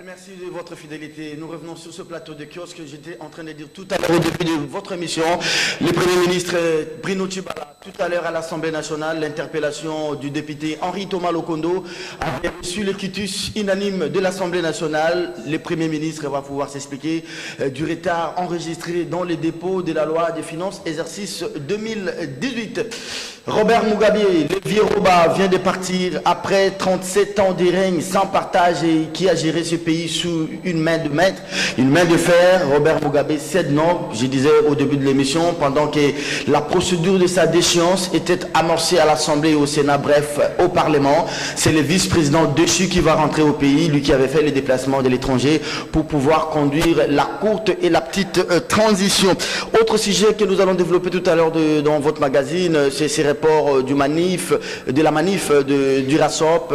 Merci de votre fidélité. Nous revenons sur ce plateau de kiosque. J'étais en train de dire tout à l'heure au début de votre émission, le Premier ministre Bruno Tshibala, tout à l'heure à l'Assemblée nationale, l'interpellation du député Henri Thomas Lokondo avait reçu le quitus unanime de l'Assemblée nationale. Le Premier ministre va pouvoir s'expliquer du retard enregistré dans les dépôts de la loi des finances exercice 2018. Robert Mugabe, le vieux Roba, vient de partir après 37 ans de règne sans partage et qui a géré ce pays sous une main de maître, une main de fer. Robert Mugabe cède non, je disais au début de l'émission, pendant que la procédure de sa déchéance était amorcée à l'Assemblée et au Sénat, bref, au Parlement. C'est le vice-président dessus qui va rentrer au pays, lui qui avait fait les déplacements de l'étranger pour pouvoir conduire la courte et la petite transition. Autre sujet que nous allons développer tout à l'heure dans votre magazine, c'est ces reports de la manif du RASOP.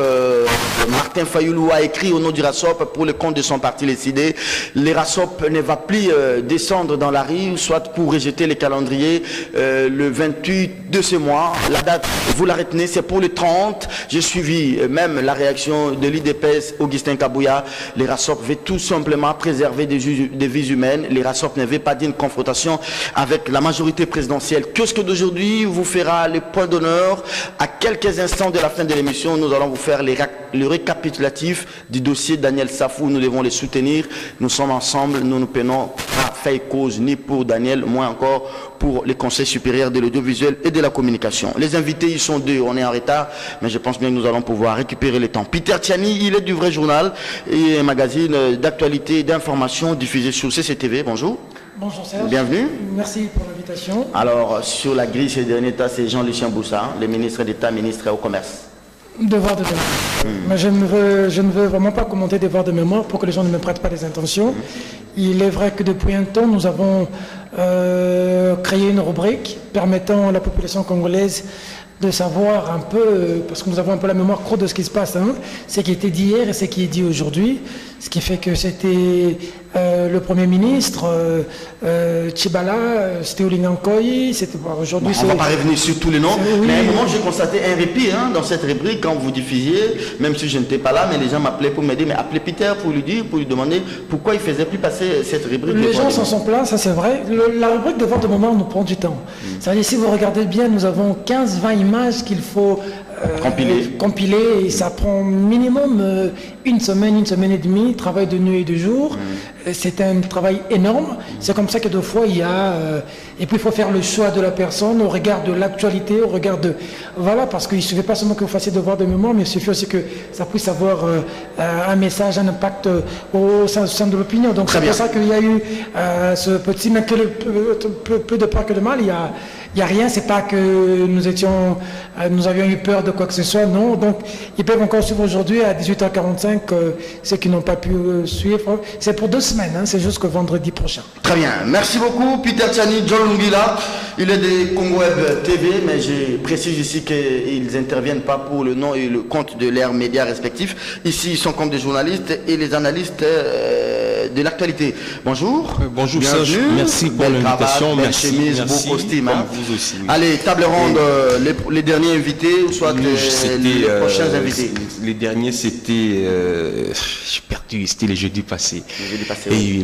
Martin Fayoulou a écrit au nom du RASOP pour le compte de son parti les CID. Le RASOP ne va plus descendre dans la rue, soit pour rejeter les calendriers le 28 de ce mois. La date, vous la retenez, c'est pour le 30. J'ai suivi même la réaction de l'IDPS, Augustin Kabouya. Le RASOP veut tout simplement préserver des vies humaines. Le RASOP ne veut pas d'une confrontation avec la majorité présidentielle. Qu'est-ce que d'aujourd'hui vous fera le point d'honneur? À quelques instants de la fin de l'émission, nous allons vous faire le récapitulatif du dossier Daniel Safou. Nous devons les soutenir. Nous sommes ensemble. Nous ne peinons pas fait cause ni pour Daniel, moins encore pour les conseils supérieurs de l'audiovisuel et de la communication. Les invités, ils sont deux. On est en retard, mais je pense bien que nous allons pouvoir récupérer le temps. Peter Tiani, il est du Vrai Journal et un magazine d'actualité et d'information diffusé sur CCTV. Bonjour. Bonjour Serge. Bienvenue. Merci pour l'invitation. Alors, sur la grille ces derniers temps, c'est Jean-Lucien Boussa, le ministre d'État, ministre au commerce. Devoir de mémoire. Mais je ne veux vraiment pas commenter devoir de mémoire pour que les gens ne me prêtent pas des intentions. Il est vrai que depuis un temps, nous avons créé une rubrique permettant à la population congolaise de savoir un peu, parce que nous avons un peu la mémoire courte de ce qui se passe, ce qui était dit hier et ce qui est dit aujourd'hui, ce qui fait que c'était le Premier ministre, Tshibala, c'était Olinga Nkoyi, c'était aujourd'hui... on ne va pas revenir sur tous les noms, oui, mais à un moment j'ai constaté un répit dans cette rubrique quand vous diffusiez, même si je n'étais pas là, mais les gens m'appelaient pour m'aider, mais appelez Peter pour lui dire, pour lui demander pourquoi il ne faisait plus passer cette rubrique. Les gens s'en sont plaints, ça c'est vrai. La rubrique de devoir de mémoire nous prend du temps. Ça veut dire, si vous regardez bien, nous avons 15-20 images qu'il faut compiler et ça prend minimum une semaine et demie, travail de nuit et de jour. C'est un travail énorme. C'est comme ça que deux fois il y a... et puis il faut faire le choix de la personne au regard de l'actualité, au regard de... Voilà, parce qu'il ne suffit pas seulement que vous fassiez devoir de mémoire, mais il suffit aussi que ça puisse avoir un message, un impact au sein de l'opinion. Donc c'est pour ça qu'il y a eu ce petit... Mais que peu de peur que de mal, il n'y a rien, c'est pas que nous avions eu peur de quoi que ce soit, non. Donc, ils peuvent encore suivre aujourd'hui à 18h45 ceux qui n'ont pas pu suivre. C'est pour 2 semaines, c'est jusqu'au vendredi prochain. Très bien, merci beaucoup Peter Tiani. John Lungila, il est des Congo Web TV, mais je précise ici qu'ils n'interviennent pas pour le nom et le compte de leurs médias respectifs. Ici, ils sont comme des journalistes et les analystes de l'actualité. Bonjour. Bonjour Serge, merci pour l'invitation. Belle chemise, beau costume. Vous aussi. Allez, table ronde, les derniers invités, ou soit les prochains invités. Les derniers, c'était... j'ai perdu, c'était le jeudi passé.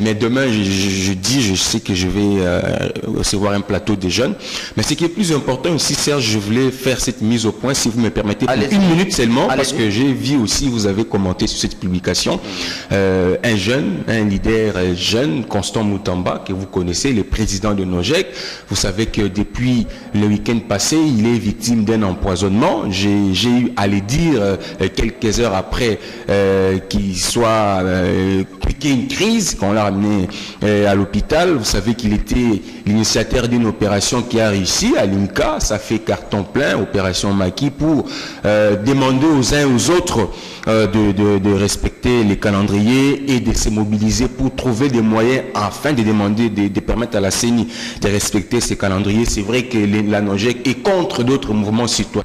Mais demain, je sais que je vais recevoir un plateau de jeunes. Mais ce qui est plus important aussi, Serge, je voulais faire cette mise au point, si vous me permettez, pour 1 minute seulement, parce que j'ai vu aussi, vous avez commenté sur cette publication, un jeune, un leader jeune, Constant Moutamba, que vous connaissez, le président de Nogec. Vous savez que depuis le week-end passé, il est victime d'un empoisonnement. J'ai eu à le dire quelques heures après qu'il soit piqué une crise, qu'on l'a ramené à l'hôpital. Vous savez qu'il était l'initiateur d'une opération qui a réussi à l'INCA. Ça fait carton plein, opération Maki, pour demander aux uns et aux autres de respecter les calendriers et de se mobiliser pour trouver des moyens afin de demander, de permettre à la CENI de respecter ces calendriers. C'est vrai que la Nogec est contre d'autres mouvements citoyens.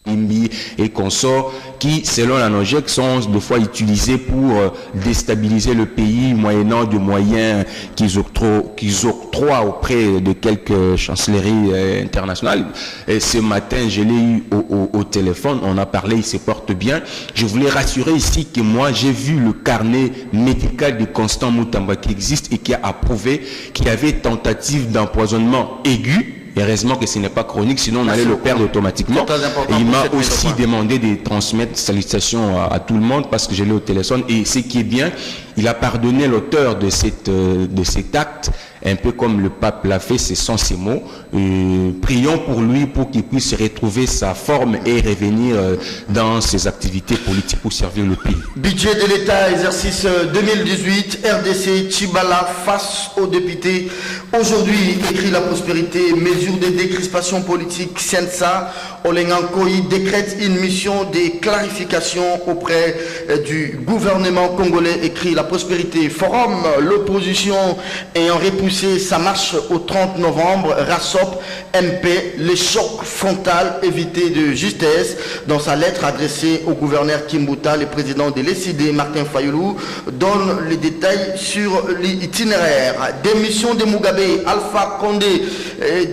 Imbi et consorts, qui, selon la NOGEC, sont des fois utilisés pour déstabiliser le pays, moyennant de moyens qu'ils octroient auprès de quelques chancelleries internationales. Et ce matin, je l'ai eu au téléphone, on a parlé, il se porte bien. Je voulais rassurer ici que moi, j'ai vu le carnet médical de Constant Moutamba qui existe et qui a approuvé qu'il y avait tentative d'empoisonnement aigu. Heureusement que ce n'est pas chronique, sinon on allait le perdre automatiquement. Et il m'a aussi demandé de transmettre salutations à tout le monde parce que je l'ai au téléphone. Et ce qui est bien, il a pardonné l'auteur de cet acte, un peu comme le pape l'a fait, ce sont ses mots. Prions pour lui pour qu'il puisse retrouver sa forme et revenir dans ses activités politiques pour servir le pays. Budget de l'État, exercice 2018, RDC Tchibala face aux députés. Aujourd'hui, écrit la prospérité, mesure de décrispation politique, Siensa, Olengankoï décrète une mission de clarification auprès du gouvernement congolais, écrit la prospérité. Forum, l'opposition ayant repoussé sa marche au 30 novembre, RASOP, MP, les chocs frontaux évités de justesse. Dans sa lettre adressée au gouverneur Kimbuta, le président de l'ECD, Martin Fayoulou, donne les détails sur l'itinéraire. Démission de Mugabe, Alpha Condé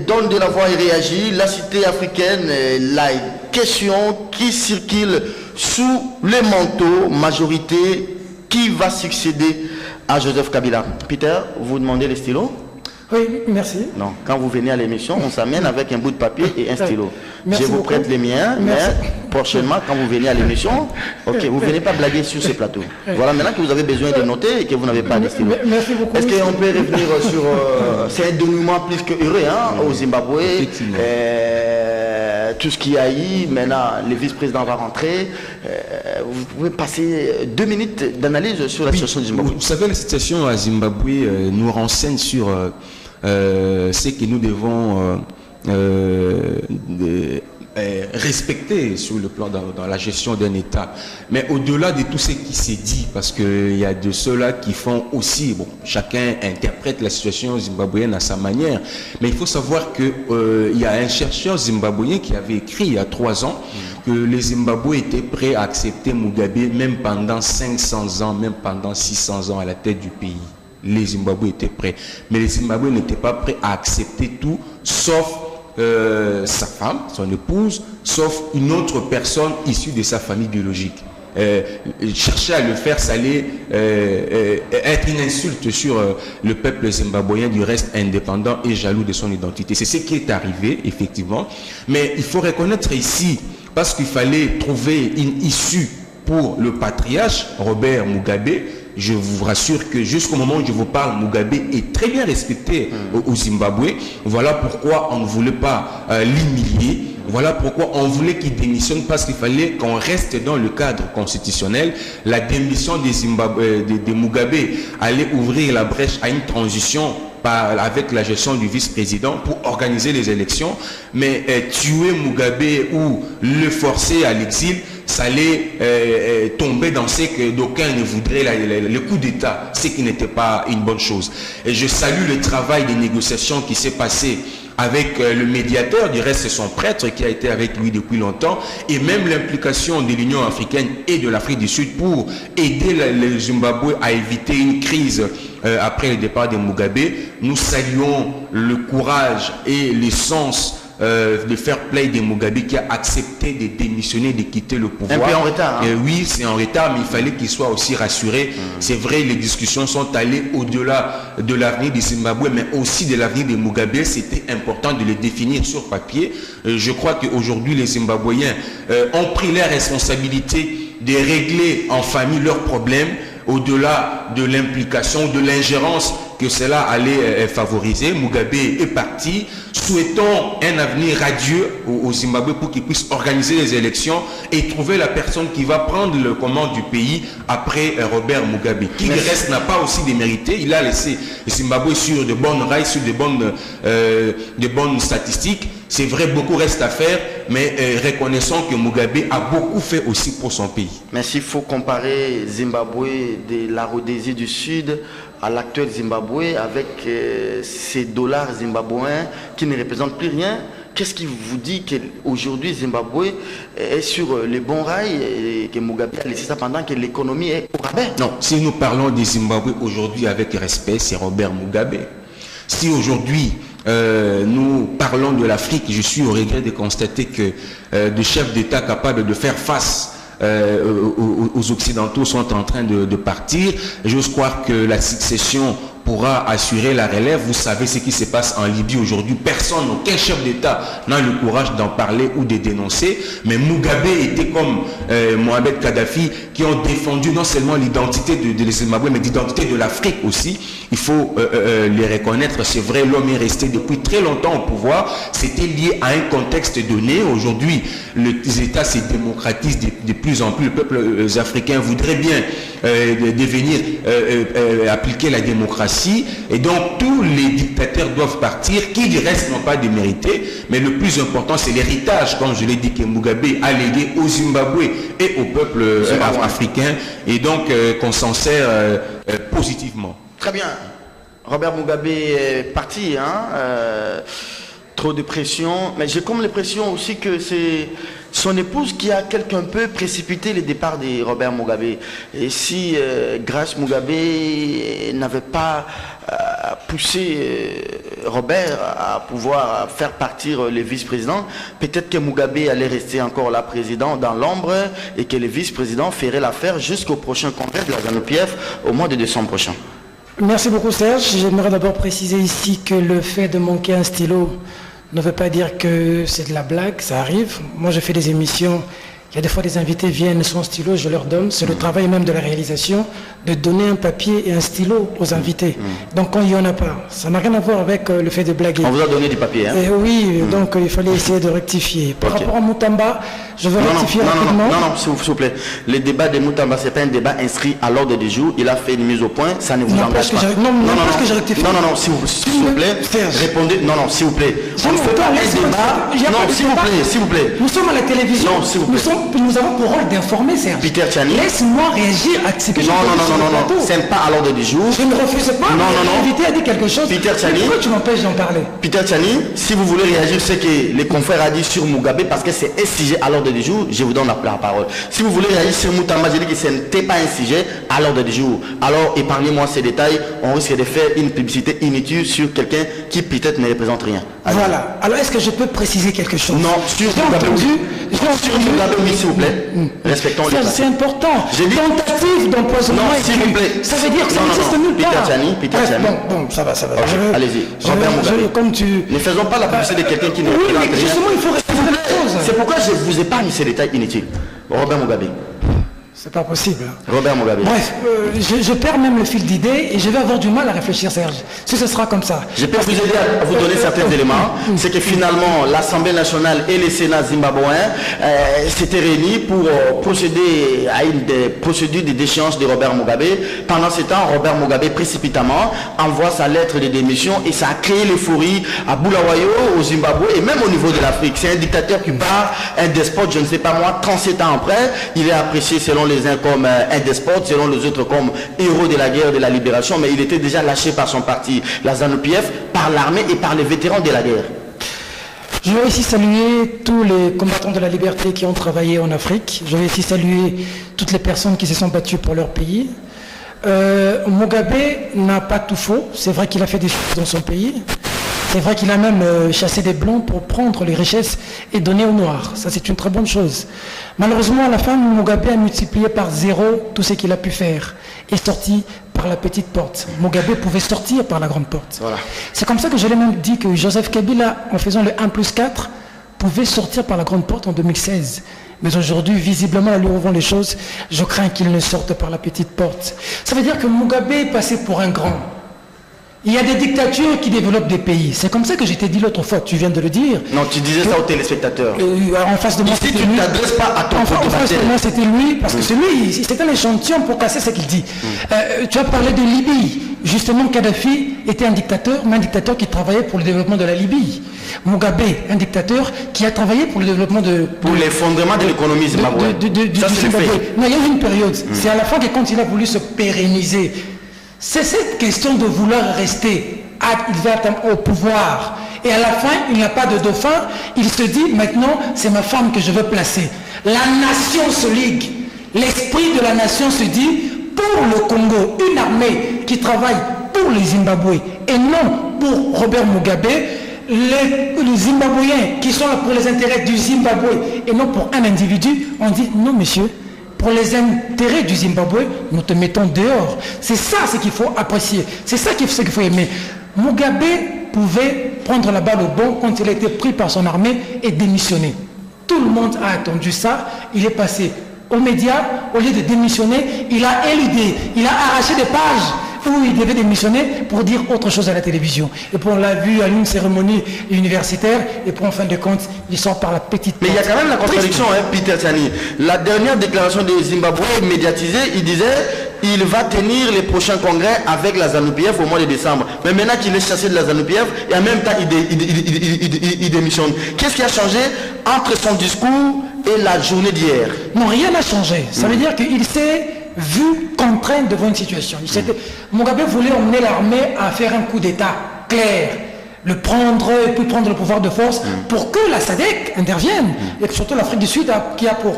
donne de la voix et réagit. La cité africaine, la question qui circule sous les manteaux, majorité, qui va succéder à Joseph Kabila? Peter, vous demandez les stylos? Oui, merci. Non, quand vous venez à l'émission, on s'amène avec un bout de papier et un stylo. Merci je vous beaucoup. prête les miens, mais prochainement, quand vous venez à l'émission, ok, vous ne venez pas blaguer sur ce plateau. Voilà, maintenant que vous avez besoin de noter et que vous n'avez pas de stylo. Merci beaucoup. Est-ce qu'on peut revenir sur... c'est un dénouement plus que heureux hein, au Zimbabwe. Tout ce qu'il y a eu, maintenant le vice-président va rentrer. Vous pouvez passer 2 minutes d'analyse sur la situation du Zimbabwe. Vous savez, la situation à Zimbabwe nous renseigne sur ce que nous devons respecter sur le plan dans la gestion d'un État. Mais au-delà de tout ce qui s'est dit, parce qu'il y a de ceux-là qui font aussi, bon, chacun interprète la situation zimbabwéenne à sa manière, mais il faut savoir qu'il y a un chercheur zimbabwéen qui avait écrit il y a 3 ans que les Zimbabwe étaient prêts à accepter Mugabe même pendant 500 ans, même pendant 600 ans à la tête du pays. Les Zimbabwe étaient prêts. Mais les Zimbabwe n'étaient pas prêts à accepter tout, sauf sa femme, son épouse, sauf une autre personne issue de sa famille biologique. Chercher à le faire, ça allait être une insulte sur le peuple zimbabwéen, du reste indépendant et jaloux de son identité. C'est ce qui est arrivé, effectivement. Mais il faut reconnaître ici, parce qu'il fallait trouver une issue pour le patriarche, Robert Mugabe. Je vous rassure que jusqu'au moment où je vous parle, Mugabe est très bien respecté au Zimbabwe. Voilà pourquoi on ne voulait pas l'humilier. Voilà pourquoi on voulait qu'il démissionne, parce qu'il fallait qu'on reste dans le cadre constitutionnel. La démission de Mugabe allait ouvrir la brèche à une transition avec la gestion du vice-président pour organiser les élections. Mais tuer Mugabe ou le forcer à l'exil, ça allait tomber dans ce que d'aucuns ne voudraient, le coup d'État, ce qui n'était pas une bonne chose. Et je salue le travail des négociations qui s'est passé avec le médiateur, du reste c'est son prêtre qui a été avec lui depuis longtemps, et même l'implication de l'Union africaine et de l'Afrique du Sud pour aider le Zimbabwe à éviter une crise après le départ de Mugabe. Nous saluons le courage et le sens de fair play de Mugabe qui a accepté de démissionner, de quitter le pouvoir. Un peu en retard. Hein? Oui, c'est en retard, mais il fallait qu'il soit aussi rassuré. C'est vrai, les discussions sont allées au-delà de l'avenir du Zimbabwe, mais aussi de l'avenir de Mugabe. C'était important de le définir sur papier. Je crois qu'aujourd'hui, les Zimbabwéens ont pris la responsabilité de régler en famille leurs problèmes, au-delà de l'implication, de l'ingérence que cela allait favoriser. Mugabe est parti. Souhaitons un avenir radieux au Zimbabwe pour qu'il puisse organiser les élections et trouver la personne qui va prendre le commande du pays après Robert Mugabe, qui le reste n'a pas aussi démérité. Il a laissé le Zimbabwe sur de bonnes rails, sur de bonnes statistiques. C'est vrai, beaucoup reste à faire, mais reconnaissons que Mugabe a beaucoup fait aussi pour son pays. Merci. Il faut comparer Zimbabwe de la Rhodésie du Sud à l'actuel Zimbabwe avec ces dollars zimbabwéens qui ne représentent plus rien, qu'est-ce qui vous dit qu'aujourd'hui Zimbabwe est sur les bons rails et que Mugabe a laissé ça pendant que l'économie est au rabais? Non, si nous parlons de Zimbabwe aujourd'hui avec respect, c'est Robert Mugabe. Si aujourd'hui nous parlons de l'Afrique, je suis au regret de constater que des chefs d'État capables de faire face aux Occidentaux sont en train de partir. J'ose croire que la succession pourra assurer la relève. Vous savez ce qui se passe en Libye aujourd'hui. Personne, aucun chef d'État n'a le courage d'en parler ou de dénoncer. Mais Mugabe était comme Mohamed Kadhafi, qui ont défendu non seulement l'identité de Zimbabwe, mais l'identité de l'Afrique aussi. Il faut les reconnaître. C'est vrai, l'homme est resté depuis très longtemps au pouvoir. C'était lié à un contexte donné. Aujourd'hui, les États se démocratisent de plus en plus. Les peuples africains voudraient bien devenir appliquer la démocratie. Et donc tous les dictateurs doivent partir, qui du reste n'ont pas démérité, mais le plus important c'est l'héritage, comme je l'ai dit, que Mugabe a légué au Zimbabwe et au peuple africain, et donc qu'on s'en sert positivement. Très bien. Robert Mugabe est parti, trop de pression, mais j'ai comme l'impression aussi que c'est son épouse qui a quelque peu précipité le départ de Robert Mugabe. Et si Grace Mugabe n'avait pas poussé Robert à pouvoir faire partir le vice-président, peut-être que Mugabe allait rester encore là président dans l'ombre et que le vice-président ferait l'affaire jusqu'au prochain congrès de la ZANU-PF au mois de décembre prochain. Merci beaucoup Serge. J'aimerais d'abord préciser ici que le fait de manquer un stylo ne veut pas dire que c'est de la blague, ça arrive. Moi je fais des émissions, il y a des fois des invités viennent sans stylo, je leur donne, c'est le travail même de la réalisation, de donner un papier et un stylo aux invités. Donc quand il n'y en a pas, ça n'a rien à voir avec le fait de blaguer. On vous a donné du papier, hein? Oui, donc il fallait essayer de rectifier. Par rapport à Mutamba, je veux rectifier rapidement. Non, s'il vous plaît. Le débat de Mutamba, ce n'est pas un débat inscrit à l'ordre du jour. Il a fait une mise au point, ça ne vous engage pas. Non, s'il vous plaît, répondez. Non, s'il vous plaît. On ne fait pas un débat. Non, s'il vous plaît. Nous sommes à la télévision. Non, s'il vous plaît. Nous avons pour rôle d'informer, Serge. Peter Tchani. Laisse-moi réagir à ce que j'ai dit. Non, c'est pas à l'ordre du jour. Je ne refuse pas. L'invité a dit quelque chose. Peter Tchani. Pourquoi tu m'empêches d'en parler? Peter Tchani, si vous voulez réagir sur ce que les confrères a dit sur Mugabe, parce que c'est un sujet à l'ordre du jour, je vous donne la parole. Si vous voulez réagir sur Mutamba, j'ai dit que ce n'était pas un sujet à l'ordre du jour. Alors épargnez-moi ces détails, on risque de faire une publicité inutile sur quelqu'un qui peut-être ne représente rien. Allez. Voilà. Alors est-ce que je peux préciser quelque chose? Non, sur Mugabe, oui, s'il vous plaît. Respectons les c'est important. Tentative d'empoisonnement. Non, s'il vous plaît. Ça veut dire que ça n'existe nulle part. Peter Tchani. Bon, ça va. Allez-y. Robert Mugabe. Comme tu... Ne faisons pas la publicité de quelqu'un qui ne représente rien. Justement, il faut respecter les choses. C'est pourquoi je vous épargne ces détails inutiles. Robert Mugabe. C'est pas possible. Robert Mugabe. Bref, je perds même le fil d'idée et je vais avoir du mal à réfléchir, Serge. Si ce sera comme ça. Je peux vous aider à vous donner certains éléments. C'est que finalement, l'Assemblée nationale et le Sénat zimbabwéen s'étaient réunis pour procéder à une procédure de déchéance de Robert Mugabe. Pendant ce temps, Robert Mugabe précipitamment envoie sa lettre de démission et ça a créé l'euphorie à Bulawayo, au Zimbabwe et même au niveau de l'Afrique. C'est un dictateur qui part, un despote, je ne sais pas moi, 37 ans après, il est apprécié selon les uns comme un despote, selon les autres comme héros de la guerre de la libération, mais il était déjà lâché par son parti, la ZANU-PF, par l'armée et par les vétérans de la guerre. Je veux ici saluer tous les combattants de la liberté qui ont travaillé en Afrique. Je veux ici saluer toutes les personnes qui se sont battues pour leur pays. Mugabe n'a pas tout faux. C'est vrai qu'il a fait des choses dans son pays. C'est vrai qu'il a même chassé des blancs pour prendre les richesses et donner aux noirs. Ça, c'est une très bonne chose. Malheureusement, à la fin, Mugabe a multiplié par 0 tout ce qu'il a pu faire et sorti par la petite porte. Mugabe pouvait sortir par la grande porte. Voilà. C'est comme ça que je l'ai même dit que Joseph Kabila, en faisant le 1+4, pouvait sortir par la grande porte en 2016. Mais aujourd'hui, visiblement, en lui ouvrant les choses, je crains qu'il ne sorte par la petite porte. Ça veut dire que Mugabe est passé pour un grand. Il y a des dictatures qui développent des pays. C'est comme ça que je t'ai dit l'autre fois, tu viens de le dire. Non, tu disais ça aux téléspectateurs. En face de moi, c'était lui. Tu ne t'adresses pas à ton en face de moi, c'était lui, parce que c'est lui, c'était un échantillon pour casser ce qu'il dit. Tu as parlé de Libye. Justement, Kadhafi était un dictateur, mais un dictateur qui travaillait pour le développement de la Libye. Mugabe, un dictateur qui a travaillé pour le développement de... Pour l'effondrement de l'économie zimbabwéenne. Ça, c'est le fait. Non, il y a eu une période. C'est à la fin que quand il a voulu se pérenniser, c'est cette question de vouloir rester au pouvoir et à la fin, il n'y a pas de dauphin. Il se dit, maintenant, c'est ma femme que je veux placer. La nation se ligue. L'esprit de la nation se dit, pour le Congo, une armée qui travaille pour les Zimbabwe et non pour Robert Mugabe, les Zimbabwéens qui sont là pour les intérêts du Zimbabwe et non pour un individu, on dit, non monsieur, pour les intérêts du Zimbabwe, nous te mettons dehors. C'est ça ce qu'il faut apprécier. C'est ça qu'il faut aimer. Mugabe pouvait prendre la balle au bon quand il a été pris par son armée et démissionner. Tout le monde a attendu ça. Il est passé aux médias, au lieu de démissionner, il a éludé, il a arraché des pages où il devait démissionner pour dire autre chose à la télévision. Et puis on l'a vu à une cérémonie universitaire, et puis en fin de compte, il sort par la petite porte. Mais il y a quand même la contradiction, hein, Peter Tsani. La dernière déclaration des Zimbabwe médiatisée, il disait il va tenir les prochains congrès avec la ZANU-PF au mois de décembre. Mais maintenant qu'il est chassé de la ZANU-PF, et en même temps il démissionne. Qu'est-ce qui a changé entre son discours et la journée d'hier? Non, rien n'a changé. Ça veut dire qu'il s'est vu contraint devant une situation. Mugabe voulait emmener l'armée à faire un coup d'État clair, le prendre et puis prendre le pouvoir de force pour que la SADC intervienne. Et surtout l'Afrique du Sud qui a pour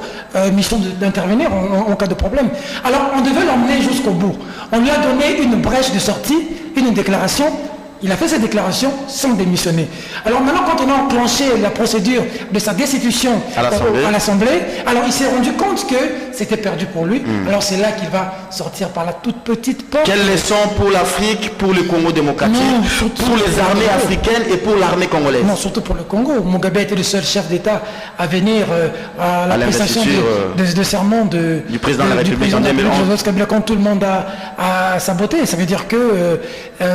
mission d'intervenir en cas de problème. Alors on devait l'emmener jusqu'au bout. On lui a donné une brèche de sortie, une déclaration. Il a fait cette déclaration sans démissionner. Alors maintenant, quand on a enclenché la procédure de sa destitution à l'Assemblée, alors il s'est rendu compte que c'était perdu pour lui. Alors c'est là qu'il va sortir par la toute petite porte. Quelle leçon pour l'Afrique, pour le Congo démocratique, pour les armées africaines et pour l'armée congolaise? Non, surtout pour le Congo. Mugabe était le seul chef d'État à venir à la prestation de serment du président de la République en 2011. Quand tout le monde a saboté. Ça veut dire que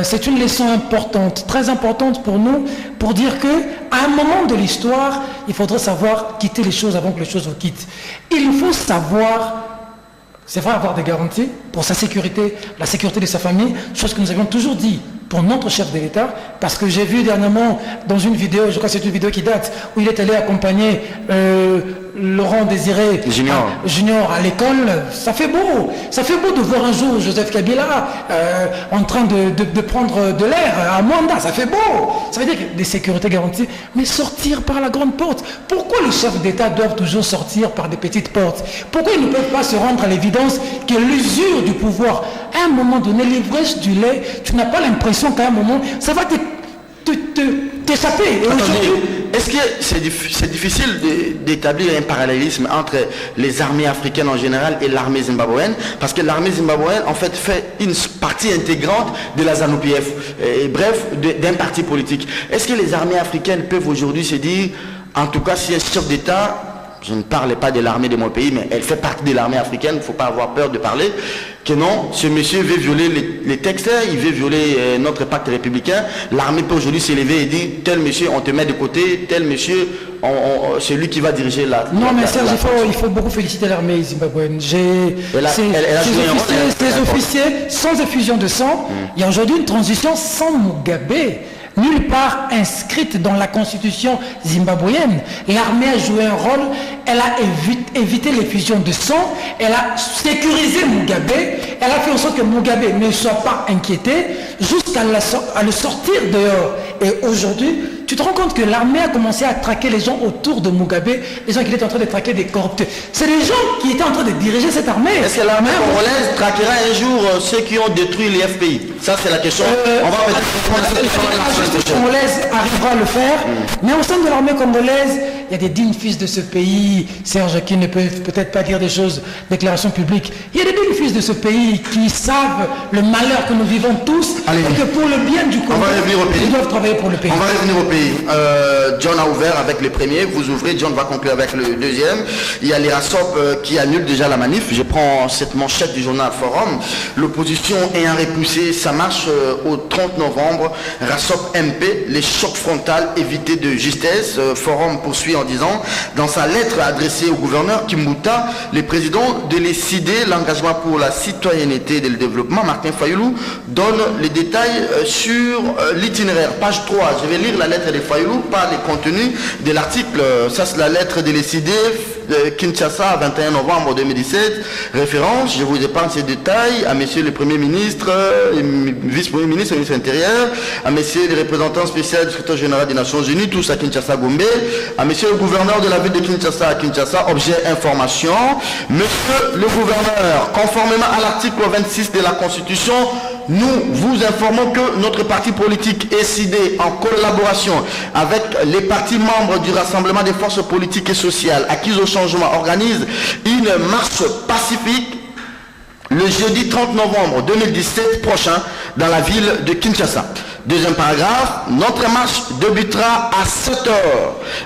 c'est une leçon importante, très importante pour nous, pour dire que à un moment de l'histoire, il faudrait savoir quitter les choses avant que les choses vous quittent. Il faut savoir, c'est vrai, avoir des garanties pour sa sécurité, la sécurité de sa famille, chose que nous avions toujours dit pour notre chef de l'État, parce que j'ai vu dernièrement dans une vidéo, je crois que c'est une vidéo qui date, où il est allé accompagner Laurent Désiré Junior à l'école. Ça fait beau de voir un jour Joseph Kabila en train de prendre de l'air à Mwanda. Ça fait beau. Ça veut dire que des sécurités garanties, mais sortir par la grande porte. Pourquoi les chefs d'État doivent toujours sortir par des petites portes? Pourquoi ils ne peuvent pas se rendre à l'évidence que l'usure du pouvoir, à un moment donné, l'ivresse du lait, tu n'as pas l'impression qu'à un moment, ça va t'échapper. Est-ce que c'est difficile d'établir un parallélisme entre les armées africaines en général et l'armée zimbabwéenne? Parce que l'armée zimbabwéenne, en fait une partie intégrante de la ZANU-PF, bref, d'un parti politique. Est-ce que les armées africaines peuvent aujourd'hui se dire, en tout cas, si un chef d'État, je ne parle pas de l'armée de mon pays, mais elle fait partie de l'armée africaine, il ne faut pas avoir peur de parler, que non, ce monsieur veut violer les textes, il veut violer notre pacte républicain. L'armée peut aujourd'hui s'élever et dire, tel monsieur, on te met de côté, tel monsieur, c'est lui qui va diriger la... Non, mais Serge, il faut beaucoup féliciter l'armée zimbabwéenne. Ces officiers, sans effusion de sang, il y a aujourd'hui une transition sans Mugabe. Nulle part inscrite dans la constitution zimbabwéenne. L'armée a joué un rôle, elle a évité l'effusion de sang, elle a sécurisé Mugabe, elle a fait en sorte que Mugabe ne soit pas inquiété jusqu'à le sortir dehors. Et aujourd'hui, tu te rends compte que l'armée a commencé à traquer les gens autour de Mugabe, les gens qui étaient en train de traquer des corrupteurs. C'est les gens qui étaient en train de diriger cette armée. Est-ce que l'armée congolaise traquera un jour ceux qui ont détruit l'IFPI? Ça, c'est la question. On va l'armée congolaise arrivera à le faire, mais au sein de l'armée congolaise, il y a des dignes fils de ce pays, Serge, qui ne peuvent peut-être pas dire des choses, déclarations publiques. Il y a des dignes fils de ce pays qui savent le malheur que nous vivons tous, et que pour le bien du Congo, ils doivent travailler pour le pays. On va revenir au pays. John a ouvert avec le premier, vous ouvrez, John va conclure avec le deuxième. Il y a les RASOP qui annulent déjà la manif. Je prends cette manchette du journal Forum. L'opposition ayant repoussé sa marche au 30 novembre. RASOP MP, les chocs frontaux évités de justesse. Forum poursuit en en disant, dans sa lettre adressée au gouverneur Kimbuta, le président de l'ECD, l'engagement pour la citoyenneté et le développement, Martin Fayoulou, donne les détails sur l'itinéraire. Page 3, je vais lire la lettre de Fayoulou par les contenus de l'article. Ça, c'est la lettre de l'ECD, Kinshasa, 21 novembre 2017. Référence, je vous épargne ces détails, à monsieur le Premier ministre, vice-premier ministre, ministre intérieur, à monsieur le représentant spécial du secrétaire général des Nations Unies, tous à Kinshasa, Gombe, à monsieur le gouverneur de la ville de Kinshasa, à Kinshasa, objet information. Monsieur le gouverneur, conformément à l'article 26 de la Constitution, nous vous informons que notre parti politique ECD, en collaboration avec les partis membres du Rassemblement des forces politiques et sociales acquises au changement, organise une marche pacifique le jeudi 30 novembre 2017 prochain dans la ville de Kinshasa. Deuxième paragraphe, notre marche débutera à 7h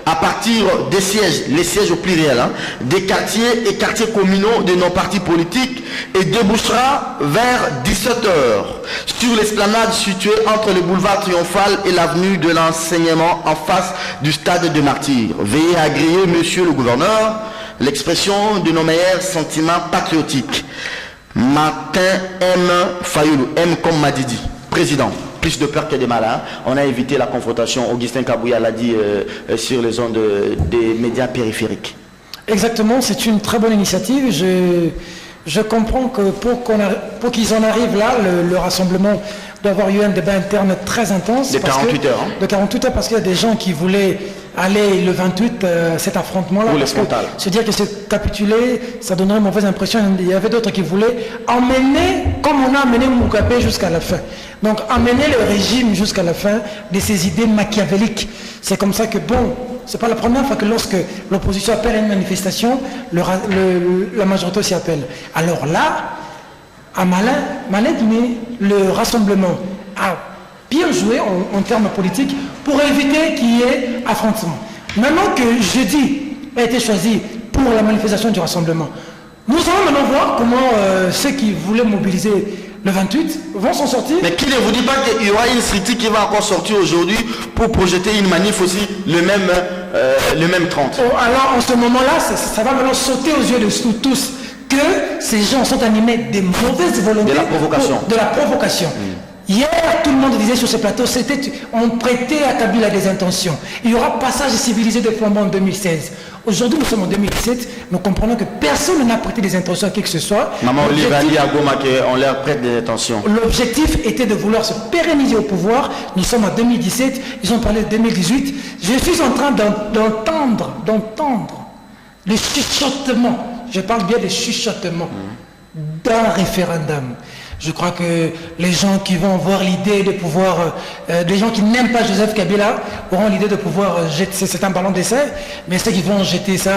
à partir des sièges, les sièges au pluriel, des quartiers et quartiers communaux de nos partis politiques et débouchera vers 17h sur l'esplanade située entre le boulevard Triomphal et l'avenue de l'enseignement en face du stade de Martyrs. Veuillez agréer, monsieur le gouverneur, l'expression de nos meilleurs sentiments patriotiques. Martin M. Fayoulou, M comme Madidi, président. Plus de peur que de mal. On a évité la confrontation. Augustin Kabouya l'a dit sur les ondes des médias périphériques. Exactement, c'est une très bonne initiative. Je comprends que pour qu'ils en arrivent là, le rassemblement doit avoir eu un débat interne très intense. De 48 heures. De 48 heures, parce qu'il y a des gens qui voulaient aller le 28, cet affrontement-là. Se dire que c'est capituler, ça donnerait une mauvaise impression. Il y avait d'autres qui voulaient emmener, comme on a amené Mugabe jusqu'à la fin. Donc amener le régime jusqu'à la fin de ces idées machiavéliques. C'est comme ça que, bon, c'est pas la première fois que lorsque l'opposition appelle à une manifestation, la majorité s'y appelle. Alors là, à Malin Guinée, le rassemblement a bien joué en termes politiques pour éviter qu'il y ait affrontement. Maintenant que jeudi a été choisi pour la manifestation du rassemblement, nous allons maintenant voir comment ceux qui voulaient mobiliser le 28 vont s'en sortir. Mais qui ne vous dit pas qu'il y aura une critique qui va encore sortir aujourd'hui pour projeter une manif aussi le même 30. Alors en ce moment-là, ça va maintenant sauter aux yeux de tous que ces gens sont animés de mauvaises volontés. De la provocation. De la provocation. Hier, tout le monde disait sur ce plateau, on prêtait à Kabila des intentions. Il y aura passage civilisé de flambeau en 2016. Aujourd'hui, nous sommes en 2017, nous comprenons que personne n'a prêté des intentions à qui que ce soit. Maman Olive a dit à Goma qu'on leur prête des intentions. L'objectif était de vouloir se pérenniser au pouvoir. Nous sommes en 2017, ils ont parlé de 2018. Je suis en train d'entendre les chuchotements. Je parle bien des chuchotements d'un référendum. Je crois que les gens qui vont avoir l'idée de pouvoir, les gens qui n'aiment pas Joseph Kabila auront l'idée de pouvoir jeter, c'est un ballon d'essai, mais ceux qui vont jeter ça,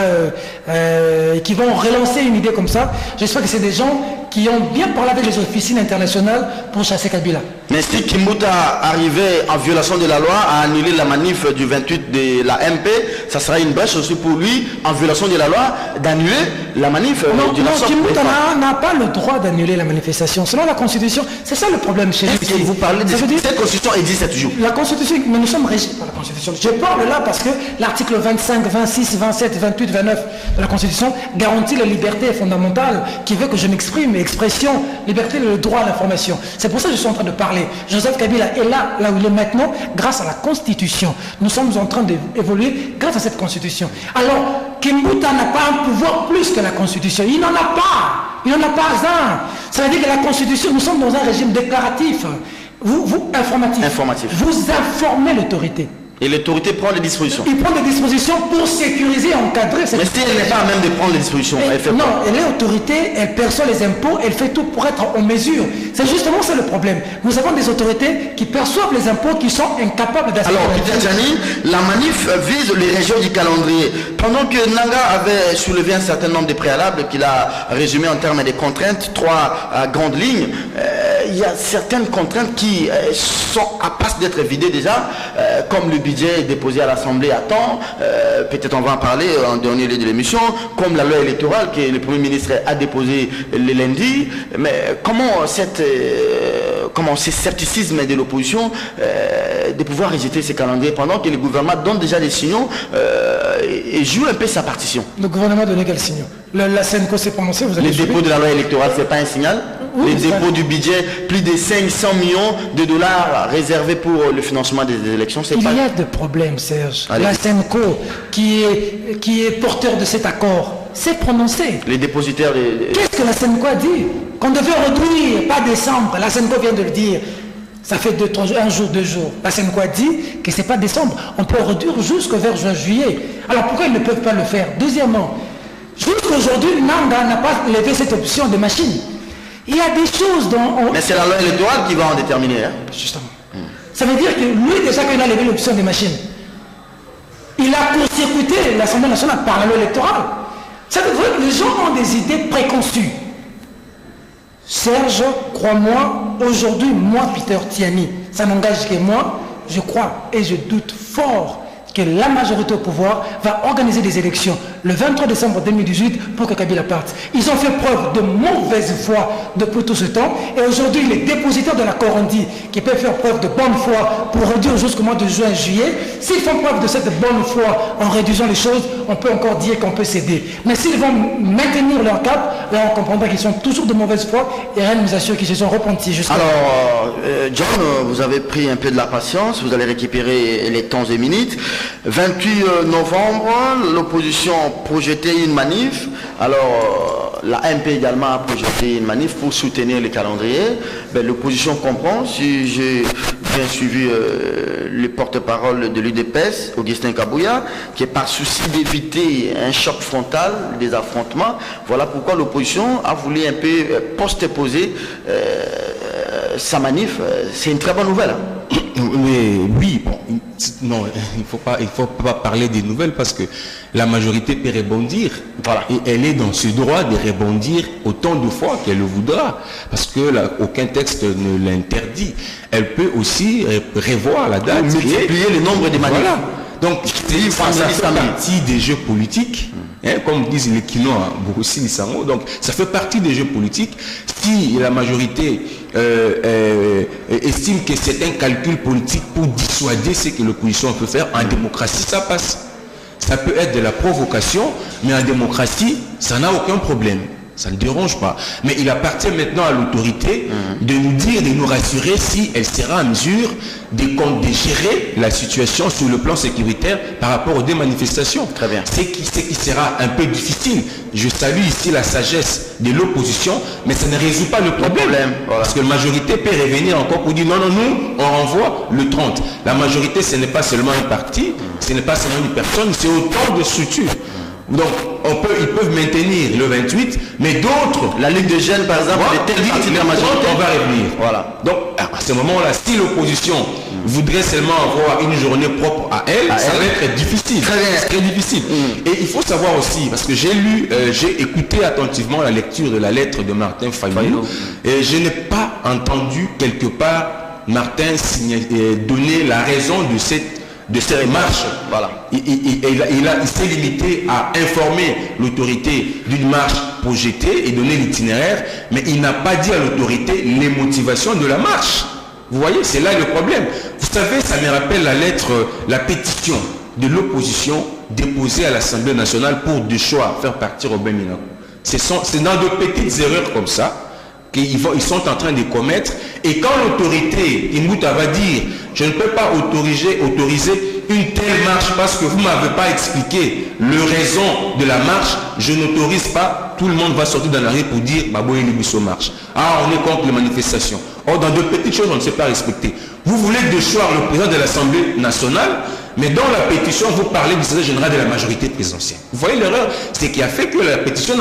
qui vont relancer une idée comme ça, j'espère que c'est des gens qui ont bien parlé avec les officines internationales pour chasser Kabila. Mais si Kimbuta arrivait en violation de la loi à annuler la manif du 28 de la MP, ça sera une brèche aussi pour lui, en violation de la loi, d'annuler la manif. Non, Kimbuta n'a pas le droit d'annuler la manifestation. Selon la Constitution, c'est ça le problème chez lui. Est-ce que vous parlez de cette Constitution est 17 jours? La Constitution, mais nous sommes régis par la Constitution. Je parle là parce que l'article 25, 26, 27, 28, 29 de la Constitution garantit la liberté fondamentale qui veut que je m'exprime, expression, liberté, le droit à l'information. C'est pour ça que je suis en train de parler. Joseph Kabila est là où il est maintenant, grâce à la Constitution. Nous sommes en train d'évoluer grâce à cette Constitution. Alors, Kimbuta n'a pas un pouvoir plus que la Constitution. Il n'en a pas. Il n'en a pas un. Ça veut dire que la Constitution, nous sommes dans un régime déclaratif. Informatif. Vous informez l'autorité. Et l'autorité prend des dispositions. Il prend des dispositions pour sécuriser et encadrer cette... Mais si elle n'est pas à même de prendre les dispositions, elle fait non, quoi? elle est autorité, elle perçoit les impôts, elle fait tout pour être en mesure. C'est justement ça le problème. Nous avons des autorités qui perçoivent les impôts qui sont incapables d'assurer. Alors, Peter Djani, la manif vise les régions du calendrier. Pendant que Nanga avait soulevé un certain nombre de préalables qu'il a résumé en termes de contraintes, 3 grandes lignes, il y a certaines contraintes qui passent d'être vidées déjà, comme le budget déposé à l'Assemblée à temps, peut-être on va en parler en dernier lieu de l'émission, comme la loi électorale que le Premier ministre a déposé le lundi. Mais comment ce scepticisme de l'opposition de pouvoir rejeter ces calendriers pendant que le gouvernement donne déjà des signaux et joue un peu sa partition. Le gouvernement a donné quel signal? La CNCO s'est prononcée, vous avez Les dépôts de la loi électorale, ce n'est pas un signal? Oui, les dépôts du budget, plus de 500 millions de dollars réservés pour le financement des élections, c'est pas... Il y a des problèmes, Serge. Allez. La CNCO, qui est porteur de cet accord, s'est prononcée. Les dépositaires... Qu'est-ce que la CNCO a dit? Qu'on devait réduire, pas décembre. La CNCO vient de le dire. Ça fait 1 jour, 2 jours. La CNCO a dit que ce n'est pas décembre. On peut réduire jusqu'au vers juin, juillet. Alors pourquoi ils ne peuvent pas le faire? Deuxièmement, jusqu'aujourd'hui, Nanga n'a pas levé cette option de machine. Il y a des choses dont... Mais c'est la loi électorale qui va en déterminer. Hein? Justement. Ça veut dire que lui, déjà, quand il a levé l'option des machines, il a court-circuité l'Assemblée nationale par la loi électorale. Ça veut dire que les gens ont des idées préconçues. Serge, crois-moi, aujourd'hui, moi, Peter Tiani, ça n'engage que moi, je crois et je doute fort que la majorité au pouvoir va organiser des élections le 23 décembre 2018 pour que Kabila parte. Ils ont fait preuve de mauvaise foi depuis tout ce temps et aujourd'hui les dépositaires de l'accord ont dit qu'ils peuvent faire preuve de bonne foi pour réduire jusqu'au mois de juin, juillet. S'ils font preuve de cette bonne foi en réduisant les choses, on peut encore dire qu'on peut céder. Mais s'ils vont maintenir leur cap, là on comprendra qu'ils sont toujours de mauvaise foi et rien ne nous assure qu'ils se sont repentis jusqu'à... Alors, John, vous avez pris un peu de la patience, vous allez récupérer les temps et minutes. 28 novembre, l'opposition projetait une manif. Alors, la MP également a projeté une manif pour soutenir les calendriers. Ben, l'opposition comprend, si j'ai bien suivi le porte-parole de l'UDPS, Augustin Kabouya, qui est par souci d'éviter un choc frontal, des affrontements. Voilà pourquoi l'opposition a voulu un peu post-poser sa manif. C'est une très bonne nouvelle. Hein. Mais oui, bon, non, il faut pas parler des nouvelles parce que la majorité peut rebondir. Voilà. Et elle est dans ce droit de rebondir autant de fois qu'elle le voudra. Parce que aucun texte ne l'interdit. Elle peut aussi revoir la date. Multiplier le nombre de manifs. Voilà. Donc, ça fait partie des jeux politiques. Hein, comme disent les Quinois, Bourossi Lissango. Donc, ça fait partie des jeux politiques. Si la majorité estime que c'est un calcul politique pour dissuader ce que l'opposition peut faire, en démocratie, ça passe. Ça peut être de la provocation, mais en démocratie, ça n'a aucun problème. Ça ne dérange pas. Mais il appartient maintenant à l'autorité de nous dire, de nous rassurer si elle sera en mesure de gérer la situation sur le plan sécuritaire par rapport aux manifestations. Très bien. C'est qui sera un peu difficile. Je salue ici la sagesse de l'opposition, mais ça ne résout pas le problème. Voilà. Parce que la majorité peut revenir encore pour dire non, nous, on renvoie le 30. La majorité, ce n'est pas seulement un parti, ce n'est pas seulement une personne, c'est autant de structures. Donc, ils peuvent maintenir le 28, mais d'autres... La Ligue des jeunes, par exemple, la majorité, on va revenir. Voilà. Donc, à ce moment-là, si l'opposition voudrait seulement avoir une journée propre à elle, ça va être difficile. Très difficile. Et il faut savoir aussi, parce que j'ai écouté attentivement la lecture de la lettre de Martin Fayulu, et je n'ai pas entendu quelque part Martin donner la raison de cette marche. Voilà. Il s'est limité à informer l'autorité d'une marche projetée et donner l'itinéraire, mais il n'a pas dit à l'autorité les motivations de la marche. Vous voyez, c'est là le problème. Vous savez, ça me rappelle la pétition de l'opposition déposée à l'Assemblée nationale pour de choix faire partir Robin Minakou. C'est dans de petites erreurs comme ça qu'ils sont en train de commettre. Et quand l'autorité, Imouta va dire, je ne peux pas autoriser une telle marche parce que vous ne m'avez pas expliqué le raison de la marche, je n'autorise pas, tout le monde va sortir dans la rue pour dire, Baboye Libiso marche. Ah, on est contre les manifestations. Or, dans de petites choses, on ne sait pas respecter. Vous voulez déchoir le président de l'Assemblée nationale, mais dans la pétition, vous parlez du secrétaire général de la majorité présidentielle. Vous voyez l'erreur, c'est qui a fait que la pétition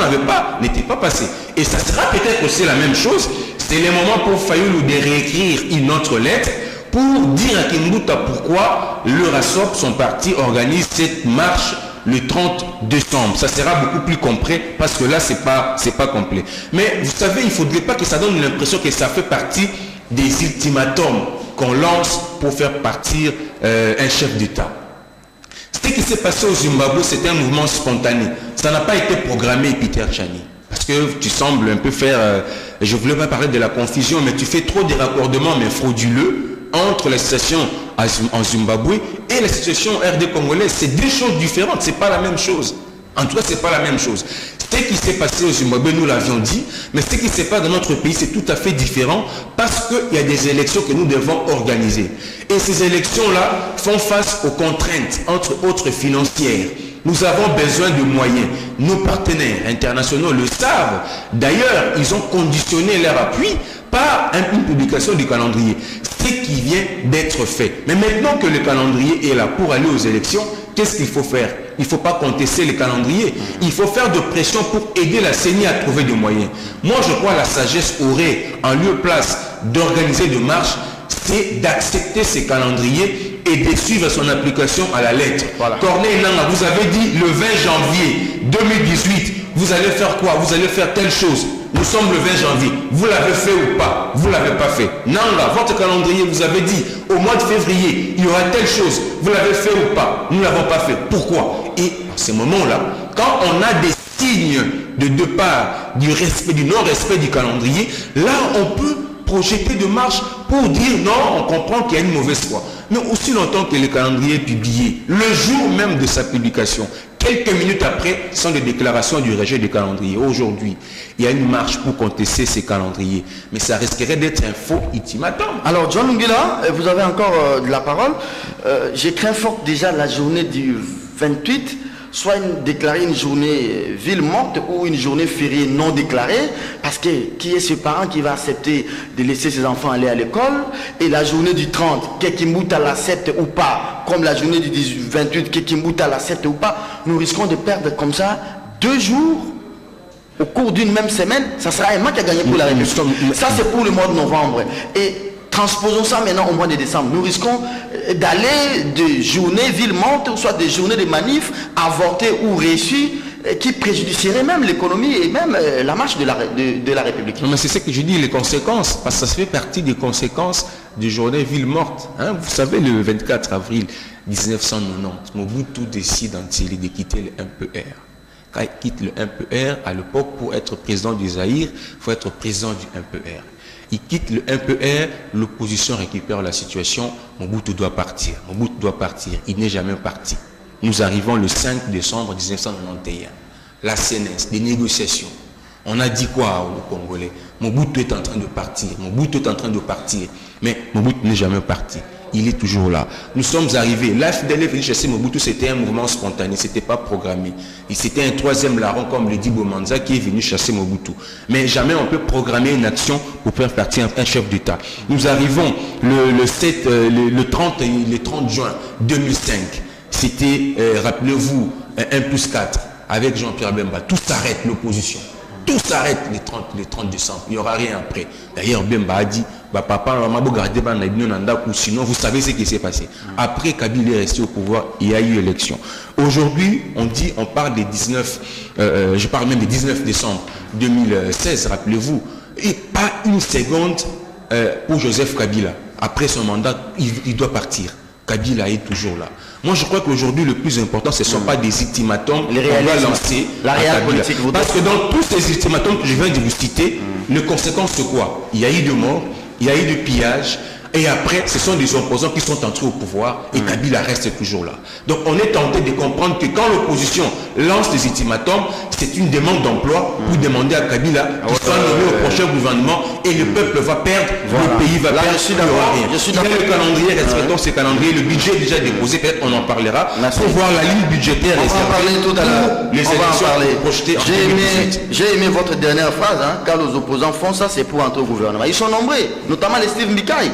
n'était pas passée. Et ça sera peut-être aussi la même chose. C'est le moment pour Fayulu de réécrire une autre lettre pour dire à Kinbuta pourquoi le RASOP, son parti, organise cette marche le 30 décembre. Ça sera beaucoup plus complet parce que là, c'est pas complet. Mais vous savez, il ne faudrait pas que ça donne l'impression que ça fait partie des ultimatums qu'on lance pour faire partir un chef d'État. Ce qui s'est passé au Zimbabwe, c'était un mouvement spontané. Ça n'a pas été programmé, Peter Tiani. Parce que tu sembles un peu faire je ne voulais pas parler de la confusion, mais tu fais trop de raccordements, mais frauduleux, entre la situation en Zimbabwe et la situation RD congolaise. C'est deux choses différentes, c'est pas la même chose. En tout cas, c'est pas la même chose. Ce qui s'est passé au Zimbabwe, nous l'avions dit, mais ce qui se passe dans notre pays, c'est tout à fait différent parce qu'il y a des élections que nous devons organiser. Et ces élections-là font face aux contraintes, entre autres financières. Nous avons besoin de moyens. Nos partenaires internationaux le savent. D'ailleurs, ils ont conditionné leur appui par une publication du calendrier. Ce qui vient d'être fait. Mais maintenant que le calendrier est là pour aller aux élections, qu'est-ce qu'il faut faire? Il ne faut pas contester le calendrier. Il faut faire de pression pour aider la CENI à trouver des moyens. Moi, je crois que la sagesse aurait, en lieu et place d'organiser des marches, c'est d'accepter ces calendriers et de suivre son application à la lettre. Voilà. Corneille Nangaa, vous avez dit le 20 janvier 2018, vous allez faire quoi? Vous allez faire telle chose. Nous sommes le 20 janvier. Vous l'avez fait ou pas? Vous ne l'avez pas fait. Nangaa, votre calendrier, vous avez dit au mois de février, il y aura telle chose. Vous l'avez fait ou pas? Nous ne l'avons pas fait. Pourquoi? Et à ce moment-là, quand on a des signes de départ du respect, du non-respect du calendrier, là, on peut projeter de marche pour dire non, on comprend qu'il y a une mauvaise foi. Mais aussi longtemps que le calendrier est publié, le jour même de sa publication, quelques minutes après, sont les déclarations du rejet du calendrier. Aujourd'hui, il y a une marche pour contester ces calendriers. Mais ça risquerait d'être un faux ultimatum. Alors, John Lungila, vous avez encore de la parole. J'ai craint fort déjà la journée du 28, soit déclarer une journée ville morte ou une journée fériée non déclarée, parce que qui est ce parent qui va accepter de laisser ses enfants aller à l'école? Et la journée du 30, Kekimbuta l'accepte ou pas, comme la journée du 28, Kekimbuta l'accepte ou pas, nous risquons de perdre comme ça 2 jours au cours d'une même semaine. Ça sera un match à gagner pour la République. Ça, c'est pour le mois de novembre. Et transposons ça maintenant au mois de décembre. Nous risquons d'aller de journées ville morte, soit des journées de manifs avortées ou réussies, qui préjudicieraient même l'économie et même la marche de la République. Non, mais c'est ce que je dis, les conséquences, parce que ça fait partie des conséquences des journées ville morte. Hein? Vous savez, le 24 avril 1990, Mobutu décide de quitter le MPR. Quand il quitte le MPR, à l'époque, pour être président du Zaïre, il faut être président du MPR. Il quitte le MPR, l'opposition récupère la situation, Mobutu doit partir. Mobutu doit partir, il n'est jamais parti. Nous arrivons le 5 décembre 1991. La CNS, des négociations. On a dit quoi aux Congolais? Mobutu est en train de partir, Mobutu est en train de partir. Mais Mobutu n'est jamais parti. Il est toujours là. Nous sommes arrivés. L'AFDL est venu chasser Mobutu, c'était un mouvement spontané, ce n'était pas programmé. Et c'était un troisième larron comme le dit Bomanza qui est venu chasser Mobutu. Mais jamais on peut programmer une action pour faire partir un chef d'État. Nous arrivons le 30 juin 2005. C'était, rappelez-vous, 1+4 avec Jean-Pierre Bemba. Tout s'arrête, l'opposition. Tout s'arrête le 30 décembre. Il n'y aura rien après. D'ailleurs, Bemba a dit, papa, maman, sinon vous savez ce qui s'est passé. Après, Kabila est resté au pouvoir, il y a eu élection. Aujourd'hui, on parle des 19, je parle même des 19 décembre 2016, rappelez-vous. Et pas une seconde pour Joseph Kabila. Après son mandat, il doit partir. Kabila est toujours là. Moi, je crois qu'aujourd'hui, le plus important, ce ne sont pas des ultimatums qu'on va lancer la réelle politique. Parce que dans tous ces ultimatums que je viens de vous citer, les conséquences, c'est quoi? Il y a eu de morts, il y a eu de pillages, et après, ce sont des opposants qui sont entrés au pouvoir, et Kabila reste toujours là. Donc, on est tenté de comprendre que quand l'opposition lance des ultimatums, c'est une demande d'emploi pour demander à Kabila qu'il soit nommé au prochain gouvernement, et le peuple va perdre, le pays va perdre, il n'y aura rien. Il y a le calendrier, respectons ce calendrier, le budget est déjà déposé, peut-être on en parlera, pour voir la ligne budgétaire réservée tout à l'heure. Les élections projetées en 2018. J'ai aimé votre dernière phrase, hein, quand les opposants font ça, c'est pour entrer au gouvernement. Ils sont nombreux, notamment les Steve Mikaï.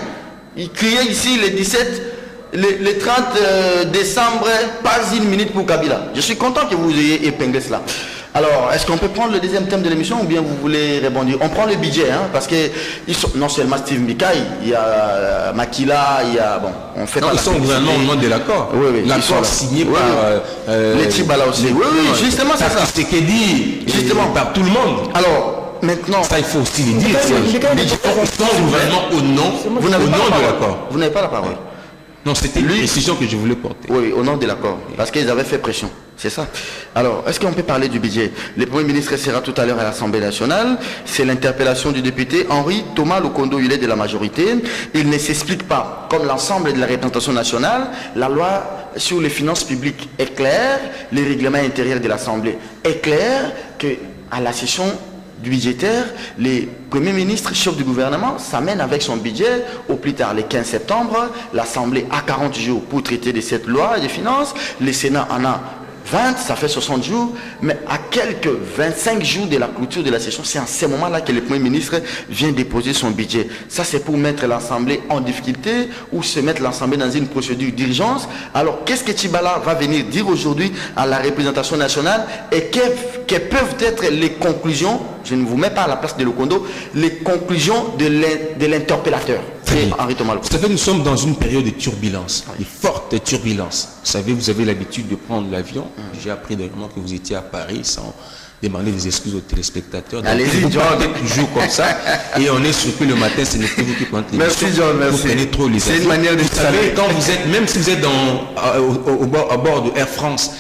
Il criait ici les 17, le 30 décembre, pas une minute pour Kabila. Je suis content que vous ayez épinglé cela. Alors, est-ce qu'on peut prendre le deuxième thème de l'émission ou bien vous voulez rebondir? On prend le budget, hein, parce que non seulement Steve Mikaï, il y a Makila, il y a... Bon, on fait non, pas ils sont au gouvernement au nom de l'accord. Oui, l'accord signé par... les Tibala aussi. Oui, justement, c'est ça. C'est ce qui dit justement par tout le monde. Alors... Maintenant, ça il faut aussi le dire. Ils sont au gouvernement au nom de l'accord. Vous n'avez pas la parole. Non, c'était une précision que je voulais porter. Oui, au nom de l'accord, parce qu'ils avaient fait pression. C'est ça. Alors, est-ce qu'on peut parler du budget? Le Premier ministre sera tout à l'heure à l'Assemblée nationale. C'est l'interpellation du député Henri Thomas Lokondo, il est de la majorité. Il ne s'explique pas, comme l'ensemble de la représentation nationale. La loi sur les finances publiques est claire, le règlement intérieur de l'Assemblée est clair, qu'à la session du budgétaire, le Premier ministre, chef du gouvernement, s'amène avec son budget au plus tard le 15 septembre. L'Assemblée a 40 jours pour traiter de cette loi de finances. Le Sénat en a 20, ça fait 60 jours, mais à quelques 25 jours de la clôture de la session, c'est en ce moment-là que le Premier ministre vient déposer son budget. Ça, c'est pour mettre l'Assemblée en difficulté ou se mettre l'Assemblée dans une procédure d'urgence. Alors, qu'est-ce que Tchibala va venir dire aujourd'hui à la représentation nationale et quelles peuvent être les conclusions, je ne vous mets pas à la place de Lokondo, les conclusions de l'interpellateur? Henri Thomas Lokondo. Vous savez, nous sommes dans une période de turbulence, de forte turbulence. Vous savez, vous avez l'habitude de prendre l'avion. J'ai appris dernièrement que vous étiez à Paris sans demander des excuses aux téléspectateurs. Allez-y, vous John. partez toujours comme ça et on est surpris le matin, ce n'est pas vous qui prenez les Merci John, merci. Vous prenez trop les C'est une manière de vous savez, quand vous êtes, même si vous êtes à bord de Air France,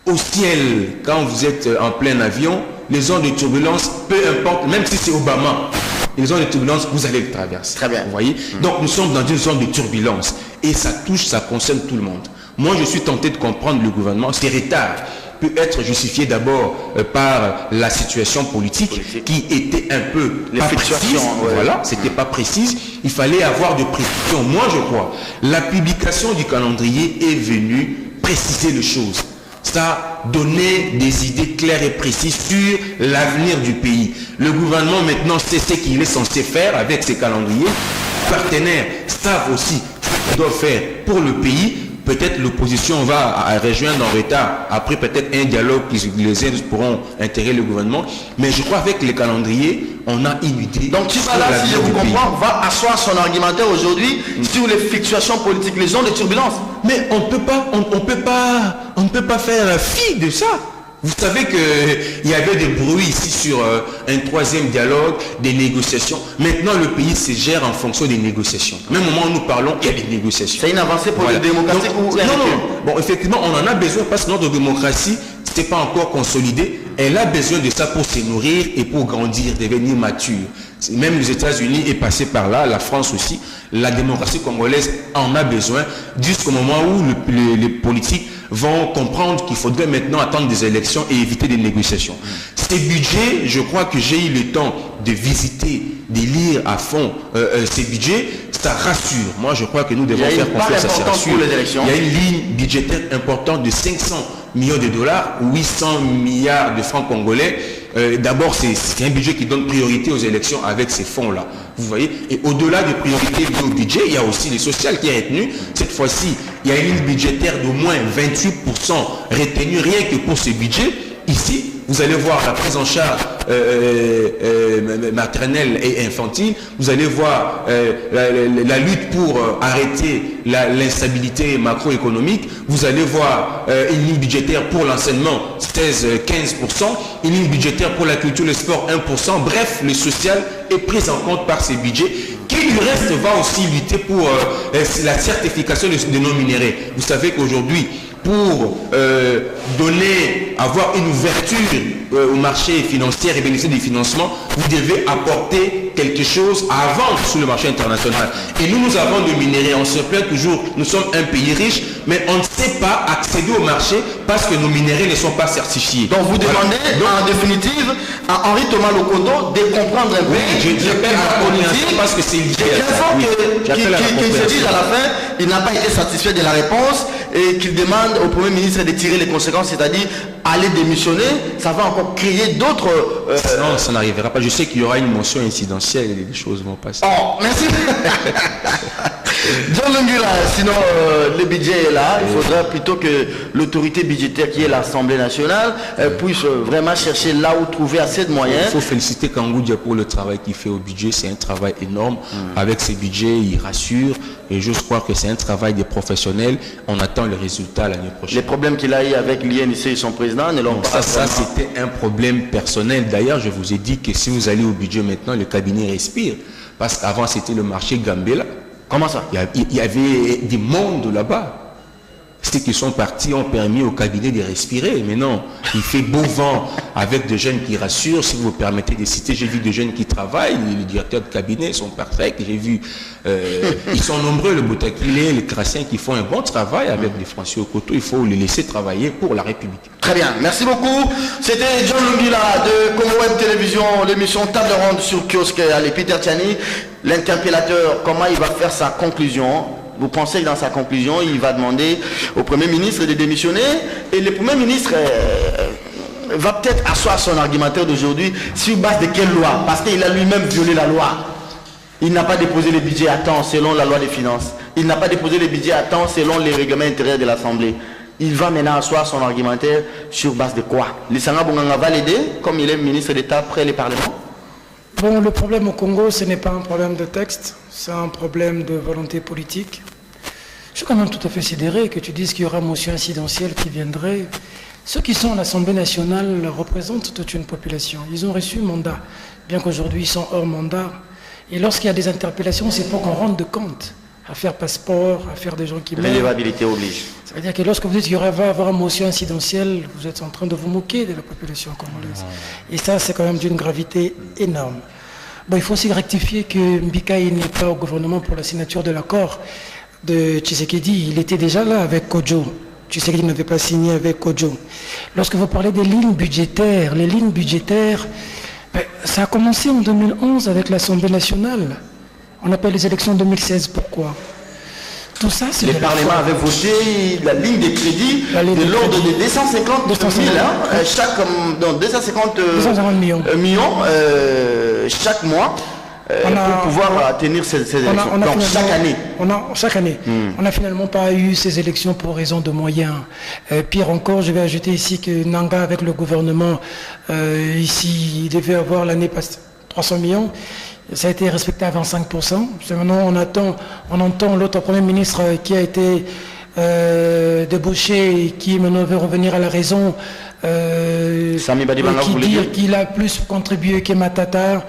au ciel, quand vous êtes en plein avion, les zones de turbulence, peu importe, même si c'est Obama, les zones de turbulence, vous allez le traverser. Très bien. Vous voyez? Donc nous sommes dans une zone de turbulence et ça touche, ça concerne tout le monde. Moi, je suis tenté de comprendre le gouvernement. Ce retard peut être justifié d'abord par la situation politique qui était un peu pas précise. Ouais. Voilà, c'était pas précise. Il fallait avoir de précision. Moi, je crois, la publication du calendrier est venue préciser les choses. Ça a donné des idées claires et précises sur l'avenir du pays. Le gouvernement maintenant sait ce qu'il est censé faire avec ses calendriers. Les partenaires savent aussi ce qu'ils doivent faire pour le pays. Peut-être l'opposition va rejoindre en retard. Après peut-être un dialogue que les uns pourront intégrer le gouvernement. Mais je crois qu'avec les calendriers, on a une idée. Donc Tchibala, si je vous comprends, va asseoir son argumentaire aujourd'hui sur les fluctuations politiques, les zones de turbulence. Mais on ne peut pas faire fi de ça. Vous savez qu'il y avait des bruits ici sur un troisième dialogue, des négociations. Maintenant, le pays se gère en fonction des négociations. Même au moment où nous parlons, il y a des négociations. C'est une avancée pour la démocratie ou non. Bon, effectivement, on en a besoin parce que notre démocratie, ce n'est pas encore consolidé. Elle a besoin de ça pour se nourrir et pour grandir, devenir mature. Même les États-Unis est passé par là, la France aussi. La démocratie congolaise en a besoin jusqu'au moment où les politiques vont comprendre qu'il faudrait maintenant attendre des élections et éviter des négociations. Ces budgets, je crois que j'ai eu le temps de visiter, de lire à fond ces budgets, ça rassure. Moi, je crois que nous devons faire confiance à ces rassures. Il y a une ligne budgétaire importante de 500 millions de dollars, 800 milliards de francs congolais. D'abord, c'est un budget qui donne priorité aux élections avec ces fonds-là. Vous voyez? Et au-delà des priorités liées au budget, il y a aussi les sociales qui est retenu. Cette fois-ci, il y a une ligne budgétaire d'au moins 28% retenue rien que pour ce budget. Ici, vous allez voir la prise en charge maternelle et infantile. Vous allez voir la lutte pour arrêter l'instabilité macroéconomique. Vous allez voir une ligne budgétaire pour l'enseignement, 16-15%. Une ligne budgétaire pour la culture, le sport, 1%. Bref, le social est pris en compte par ces budgets qui du reste va aussi lutter pour la certification de nos minéraux. Vous savez qu'aujourd'hui, pour avoir une ouverture au marché financier et bénéficier des financements, vous devez apporter quelque chose à vendre sur le marché international. Et nous avons des minéraux, on se plaint toujours, nous sommes un pays riche, mais on ne sait pas accéder au marché parce que nos minéraux ne sont pas certifiés. Donc vous demandez en définitive à Henri Thomas Lokondo de comprendre un peu. Oui, j'appelle à la politique parce que c'est lié à ça. Qu'il se dise à la fin, il n'a pas été satisfait de la réponse et qu'il demande au Premier ministre de tirer les conséquences, c'est-à-dire aller démissionner. Ça va encore créer d'autres... Non, ça n'arrivera pas. Je sais qu'il y aura une mention incidentielle et les choses vont passer. Oh, merci. John Lungula, sinon le budget est là. Il faudra plutôt que l'autorité budgétaire qui est l'Assemblée nationale puisse vraiment chercher là où trouver assez de moyens. Il faut féliciter Kangoudia pour le travail qu'il fait au budget. C'est un travail énorme. Avec ces budgets, il rassure. Et je crois que c'est un travail des professionnels. On attend le résultat l'année prochaine. Les problèmes qu'il a eu avec l'INC et son président ne l'ont pas... Ça c'était un problème personnel. D'ailleurs, je vous ai dit que si vous allez au budget maintenant, le cabinet respire. Parce qu'avant, c'était le marché Gambela. Comment ça? Il y avait des mondes là-bas. Ceux qui sont partis ont permis au cabinet de respirer. Mais non, il fait beau vent avec des jeunes qui rassurent. Si vous me permettez de citer, j'ai vu des jeunes qui travaillent. Les directeurs de cabinet sont parfaits. J'ai vu, ils sont nombreux, le Boutakilé, les Crassiens qui font un bon travail avec les Français au coteau. Il faut les laisser travailler pour la République. Très bien, merci beaucoup. C'était John Lungila de Congo Web Télévision, l'émission Table Ronde sur Kiosque. Allez, Peter Tiani, l'interpellateur, comment il va faire sa conclusion? Vous pensez que dans sa conclusion, il va demander au Premier ministre de démissionner et le Premier ministre va peut-être asseoir son argumentaire d'aujourd'hui sur base de quelle loi? Parce qu'il a lui-même violé la loi. Il n'a pas déposé le budget à temps selon la loi des finances. Il n'a pas déposé le budget à temps selon les règlements intérieurs de l'Assemblée. Il va maintenant asseoir son argumentaire sur base de quoi? Lissanga Bonganga va l'aider comme il est ministre d'État après le Parlement? Bon, le problème au Congo, ce n'est pas un problème de texte, c'est un problème de volonté politique. Je suis quand même tout à fait sidéré que tu dises qu'il y aura une motion incidentielle qui viendrait. Ceux qui sont à l'Assemblée nationale représentent toute une population. Ils ont reçu mandat, bien qu'aujourd'hui ils sont hors mandat. Et lorsqu'il y a des interpellations, c'est pour qu'on rende compte. Affaire passeport, affaire des gens qui meurent. L'élevabilité oblige. Ça veut dire que lorsque vous dites qu'il va y avoir une motion incidentielle, vous êtes en train de vous moquer de la population congolaise. Et ça, c'est quand même d'une gravité énorme. Bon, il faut aussi rectifier que Mbikaï n'est pas au gouvernement pour la signature de l'accord de Tshisekedi. Il était déjà là avec Kodjo. Tshisekedi n'avait pas signé avec Kodjo. Lorsque vous parlez des lignes budgétaires, les lignes budgétaires, ça a commencé en 2011 avec l'Assemblée nationale. On appelle les élections 2016. Pourquoi? Tout ça, c'est le Parlement avait voté la ligne des crédits de l'ordre de 250 000, donc 250 millions chaque mois pour pouvoir tenir ces élections. Donc chaque année. Chaque année. On n'a finalement pas eu ces élections pour raison de moyens. Pire encore, je vais ajouter ici que Nanga, avec le gouvernement, ici, il devait avoir l'année passée 300 millions. Ça a été respecté à 25%. Maintenant, on entend l'autre Premier ministre qui a été débauché et qui maintenant veut revenir à la raison, qui dit qu'il a plus contribué que Matata.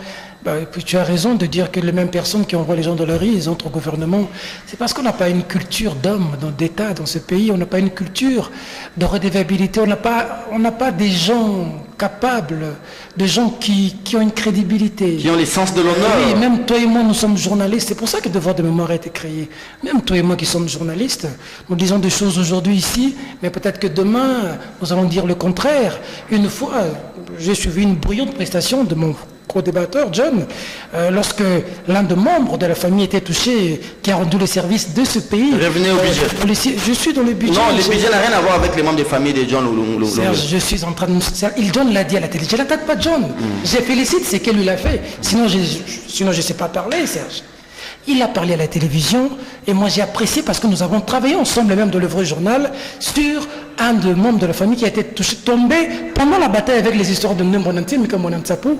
Puis tu as raison de dire que les mêmes personnes qui envoient les gens de la rue, les autres gouvernements, c'est parce qu'on n'a pas une culture d'homme, d'État dans ce pays, on n'a pas une culture de redevabilité, on n'a pas des gens capables, des gens qui ont une crédibilité. Qui ont les sens de l'honneur. Oui, même toi et moi, nous sommes journalistes, c'est pour ça que le devoir de mémoire a été créé. Même toi et moi qui sommes journalistes, nous disons des choses aujourd'hui ici, mais peut-être que demain, nous allons dire le contraire. Une fois, j'ai suivi une brillante prestation de mon co-débatteur, John, lorsque l'un des membres de la famille était touché, qui a rendu le service de ce pays. Revenez au budget. Je suis dans le budget. Non, le budget n'a rien à voir avec les membres des familles de John Lulunga. Serge, je suis en train de... John l'a dit à la télé. Je n'attaque pas John. Je félicite ce qu'il lui a fait. Sinon, je ne sais pas parler, Serge. Il a parlé à la télévision et moi j'ai apprécié parce que nous avons travaillé ensemble, même de le vrai journal, sur un des membres de la famille qui a été tombé pendant la bataille avec les histoires de Mbonanti, Mikamonantsapou.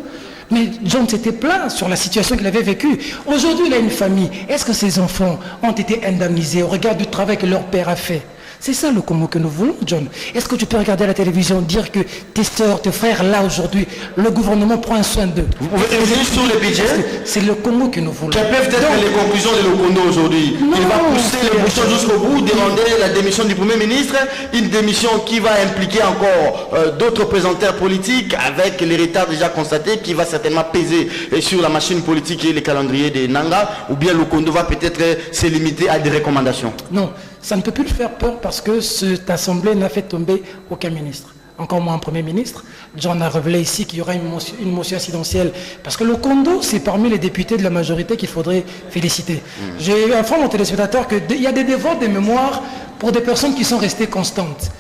Mais John s'était plaint sur la situation qu'il avait vécue. Aujourd'hui, il a une famille. Est-ce que ses enfants ont été indemnisés au regard du travail que leur père a fait? C'est ça le Congo que nous voulons, John. Est-ce que tu peux regarder à la télévision, dire que tes soeurs, tes frères, là aujourd'hui, le gouvernement prend un soin d'eux? Vous pouvez revenir sur le budget? C'est le Congo que nous voulons. Quelles peuvent être les conclusions de Lokondo aujourd'hui? Il va pousser les bouchons jusqu'au bout, demander la démission du Premier ministre, une démission qui va impliquer encore d'autres représentants politiques avec l'héritage déjà constaté qui va certainement peser sur la machine politique et les calendriers des Nanga, ou bien Lokondo va peut-être se limiter à des recommandations? Non. Ça ne peut plus le faire peur parce que cette assemblée n'a fait tomber aucun ministre. Encore moins un Premier ministre. John a révélé ici qu'il y aura une motion incidentielle. Parce que le Kondo, c'est parmi les députés de la majorité qu'il faudrait féliciter. J'ai informé aux téléspectateurs qu'il y a des devoirs de mémoire pour des personnes qui sont restées constantes.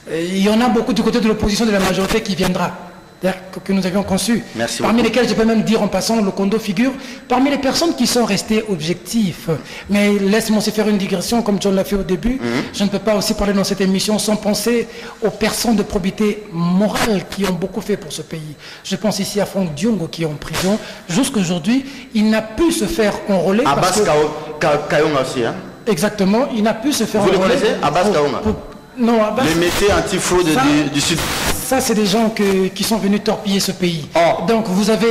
Et il y en a beaucoup du côté de l'opposition de la majorité qui viendra. Que nous avions conçu. Merci parmi beaucoup. Lesquels je peux même dire en passant, le Kondo figure parmi les personnes qui sont restées objectifs. Mais laisse-moi aussi faire une digression comme John l'a fait au début. Je ne peux pas aussi parler dans cette émission sans penser aux personnes de probité morale qui ont beaucoup fait pour ce pays. Je pense ici à Franck Diongo qui est en prison. Jusqu'aujourd'hui, il n'a pu se faire enrôler. Abbas Kayonga aussi. Hein? Exactement, il n'a pu se faire enrôler. Vous le connaissez, Abbas Kayonga? Non, Abbas. Les métiers anti-fraude du Sud. Ça, c'est des gens qui sont venus torpiller ce pays. Donc, vous avez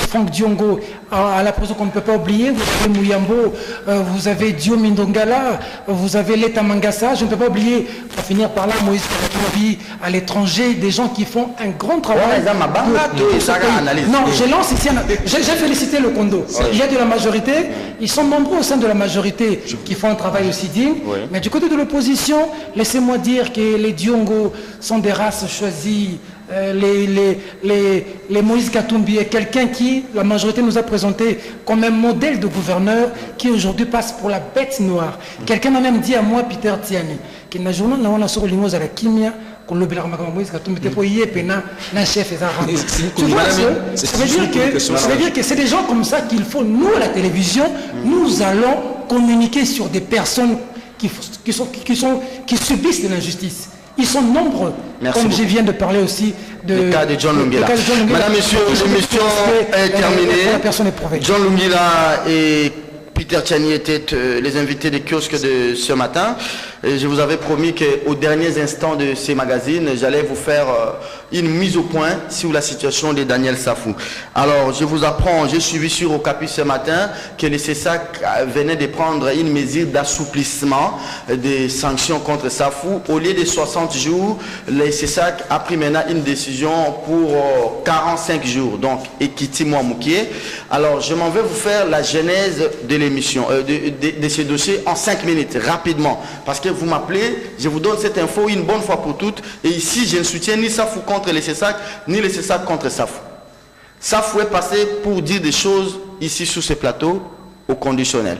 Franck Diongo à la prison qu'on ne peut pas oublier. Vous avez Mouyambo, vous avez Dio Mindongala, vous avez Leta Mangassa. Je ne peux pas oublier, pour finir par là, Moïse Katumbi à l'étranger, des gens qui font un grand travail. Non, je lance ici, j'ai félicité le Kondo. Il y a de la majorité, ils sont nombreux au sein de la majorité qui font un travail aussi digne. Mais du côté de l'opposition, laissez-moi dire que les Diongo sont des races choisies. Les Moïse Katumbi est quelqu'un qui, la majorité nous a présenté comme un modèle de gouverneur qui aujourd'hui passe pour la bête noire. Quelqu'un m'a même dit à moi, Peter Tiani, qui n'a journal n'a sur l'imos à la Kimia, qu'on le bela Moïse Katumbi, t'es pour y pena, un chef et ça. Ça veut dire que c'est des gens comme ça qu'il faut, nous à la télévision, nous allons communiquer sur des personnes qui subissent de l'injustice. Ils sont nombreux. Merci comme beaucoup. Je viens de parler aussi le cas de John Lunguila. Madame, Monsieur, l'émission est terminée. John Lunguila et Peter Tiani étaient les invités des kiosques de ce matin. Et je vous avais promis qu'aux derniers instants de ces magazines, j'allais vous faire une mise au point sur la situation de Daniel Safou. Alors, je vous apprends, j'ai suivi sur Okapi ce matin que le CESAC venait de prendre une mesure d'assouplissement des sanctions contre Safou. Au lieu de 60 jours, le CESAC a pris maintenant une décision pour 45 jours. Donc, Ekiti Mouamoukié. Alors, je m'en vais vous faire la genèse de l'émission, de ce dossier en 5 minutes, rapidement. Parce que vous m'appelez, je vous donne cette info une bonne fois pour toutes. Et ici, je ne soutiens ni Safou contre les CESAC, ni les CESAC contre Safou. Safou est passé pour dire des choses ici sur ce plateau au conditionnel.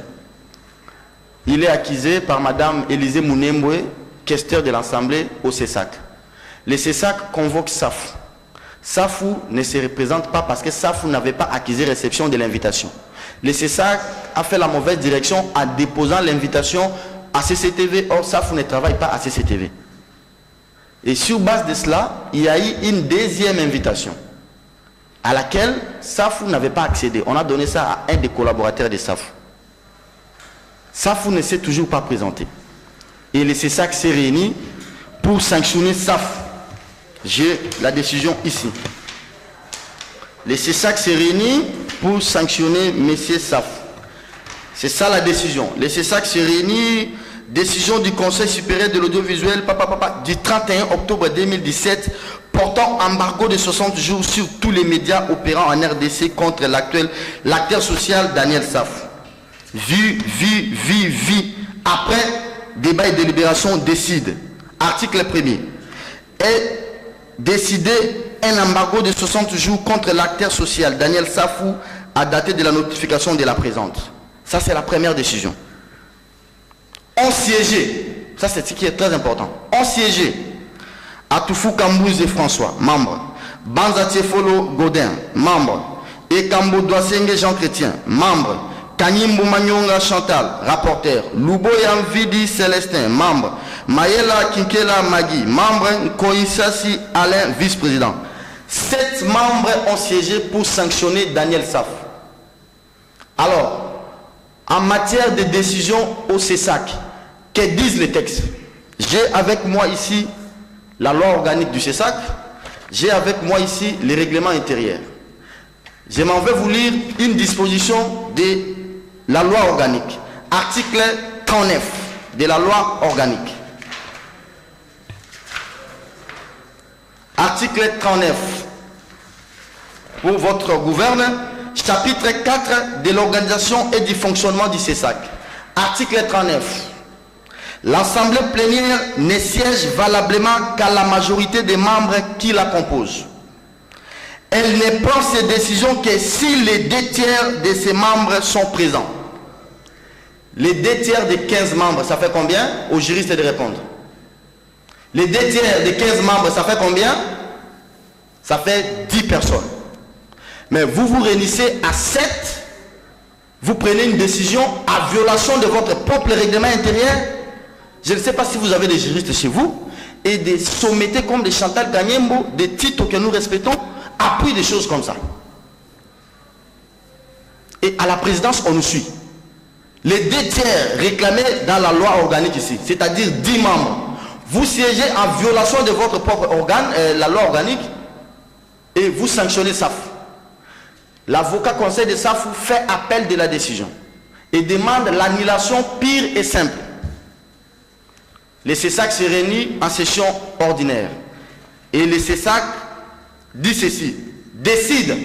Il est accusé par Madame Élisée Mounembwe, questeur de l'Assemblée au CESAC. Les CESAC convoquent Safou. Safou ne se représente pas parce que Safou n'avait pas accusé réception de l'invitation. Le CESAC a fait la mauvaise direction en déposant l'invitation à CCTV. Or, Safou ne travaille pas à CCTV. Et sur base de cela, il y a eu une deuxième invitation à laquelle Safou n'avait pas accédé. On a donné ça à un des collaborateurs de Safou. Safou ne s'est toujours pas présenté. Et le CESAC s'est réuni pour sanctionner Safou. J'ai la décision ici. Le CESAC s'est réuni pour sanctionner M. Safou. C'est ça la décision. Le CESAC s'est réuni, décision du Conseil supérieur de l'audiovisuel du 31 octobre 2017 portant embargo de 60 jours sur tous les médias opérant en RDC contre l'acteur social Daniel Safou. Vu. Après débat et délibération, décide. Article 1er. Est décidé un embargo de 60 jours contre l'acteur social Daniel Safou à dater de la notification de la présente. Ça, c'est la première décision. On siégeait, ça c'est ce qui est très important, on siégeait Atoufou Kambouze François, membre, Banza Tiefolo Godin, membre, Ekambo Doisenge Jean Chrétien, membre, Kanyimbo Manyonga Chantal, rapporteur, Louboyan Vidi Célestin, membre, Mayela Kinkela Magui, membre, Koïsasi Alain, vice-président. 7 membres ont siégé pour sanctionner Daniel Safou. Alors, en matière de décision au CESAC, que disent les textes? J'ai avec moi ici la loi organique du CESAC, j'ai avec moi ici les règlements intérieurs. Je m'en vais vous lire une disposition de la loi organique, article 39 de la loi organique. Article 39 pour votre gouverneur. Chapitre 4 de l'organisation et du fonctionnement du CESAC. Article 39. L'Assemblée plénière ne siège valablement qu'à la majorité des membres qui la composent. Elle ne prend ses décisions que si les 2 tiers de ses membres sont présents. Les 2 tiers des 15 membres, ça fait combien? Aux juristes de répondre. Les 2 tiers des 15 membres, ça fait combien? Ça fait 10 personnes. Mais vous vous réunissez à 7, vous prenez une décision à violation de votre propre règlement intérieur. Je ne sais pas si vous avez des juristes chez vous, et des sommetés comme des Chantal Kanyembo, des titres que nous respectons, appuient des choses comme ça. Et à la présidence, on nous suit. Les 2 tiers réclamés dans la loi organique ici, c'est-à-dire 10 membres, vous siégez en violation de votre propre organe, la loi organique, et vous sanctionnez Safou. l'avocat conseil de Safou fait appel de la décision et demande l'annulation pure et simple. Le CESAC se réunit en session ordinaire et le CESAC dit ceci, décide.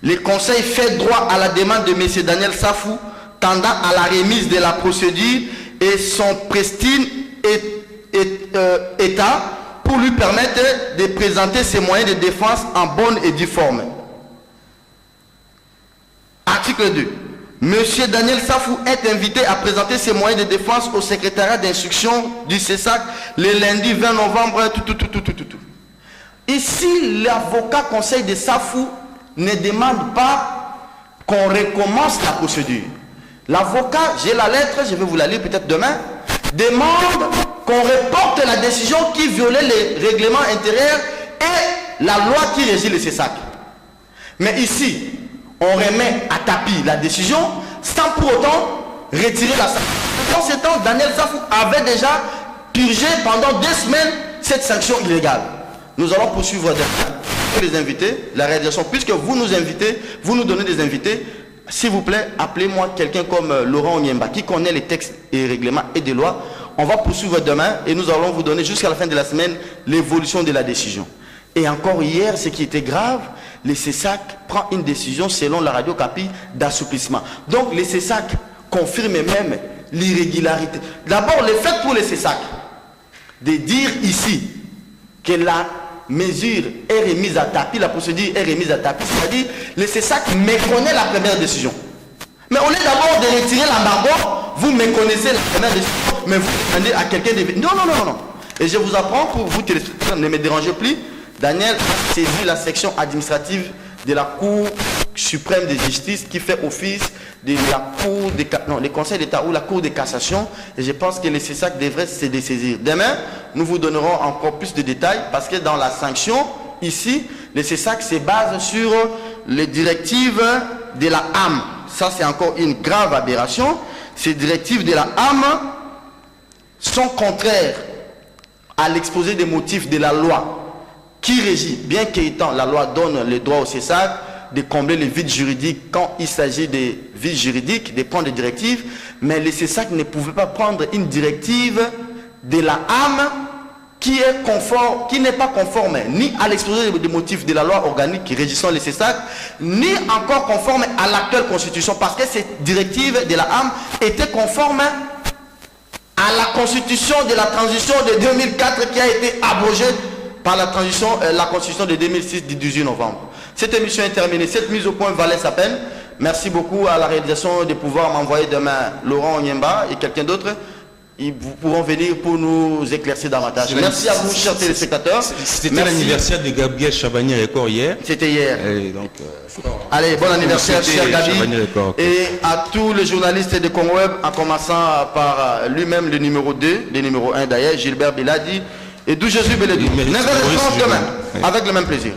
Le conseil fait droit à la demande de M. Daniel Safou tendant à la remise de la procédure et son pristine état pour lui permettre de présenter ses moyens de défense en bonne et due forme. Article 2. M. Daniel Safou est invité à présenter ses moyens de défense au secrétariat d'instruction du CESAC le lundi 20 novembre. Ici, l'avocat conseil de Safou ne demande pas qu'on recommence la procédure. L'avocat, j'ai la lettre, je vais vous la lire peut-être demain, demande qu'on reporte la décision qui violait les règlements intérieurs et la loi qui régit le CESAC. Mais ici, on remet à tapis la décision sans pour autant retirer la sanction. Dans ce temps, Daniel Safou avait déjà purgé pendant 2 semaines cette sanction illégale. Nous allons poursuivre les invités, la réalisation, puisque vous nous invitez, vous nous donnez des invités, s'il vous plaît, appelez-moi quelqu'un comme Laurent Onyemba qui connaît les textes et règlements et des lois. On va poursuivre demain et nous allons vous donner jusqu'à la fin de la semaine l'évolution de la décision. Et encore hier, ce qui était grave, le CESAC prend une décision selon la Radio Capi d'assouplissement. Donc le CESAC confirme même l'irrégularité. D'abord, le fait pour le CESAC de dire ici que la mesure est remise à tapis, la procédure est remise à tapis, c'est-à-dire le CESAC méconnaît la première décision. Mais au lieu d'abord de retirer l'embargo, vous méconnaissez la première décision, mais vous demandez à quelqu'un de... Non. Et je vous apprends pour vous téléspectateurs, ne me dérangez plus. Daniel a saisi la section administrative de la Cour suprême de justice qui fait office de la Cour de... Non, le Conseil d'État ou la Cour de cassation. Et je pense que le CESAC devrait se dessaisir. Demain, nous vous donnerons encore plus de détails parce que dans la sanction, ici, le CESAC se base sur les directives de la AM. Ça, c'est encore une grave aberration. Ces directives de la AM sont contraires à l'exposé des motifs de la loi qui régit, bien qu'étant la loi donne le droit au CESAC de combler les vides juridiques quand il s'agit des vides juridiques, de prendre des directives, mais le CESAC ne pouvait pas prendre une directive de la AM qui n'est pas conforme ni à l'exposé des motifs de la loi organique qui régissant le CESAC, ni encore conforme à l'actuelle constitution, parce que cette directive de la AM était conforme à la constitution de la transition de 2004 qui a été abrogée par la constitution de 2006 du 18 novembre. Cette émission est terminée. Cette mise au point valait sa peine. Merci beaucoup à la réalisation de pouvoir m'envoyer demain Laurent Onyemba et quelqu'un d'autre. Ils pourront venir pour nous éclaircir davantage. Merci à vous, chers téléspectateurs. C'était l'anniversaire de Gabriel Chabagnier-Record hier. C'était hier. Donc, allez, bon anniversaire, cher Gabi. Et à tous les journalistes de Congo Web, en commençant par lui-même, le numéro 2, le numéro 1 d'ailleurs, Gilbert Biladi, et d'où Jésus Bélédou. 9h30 demain, avec le même plaisir.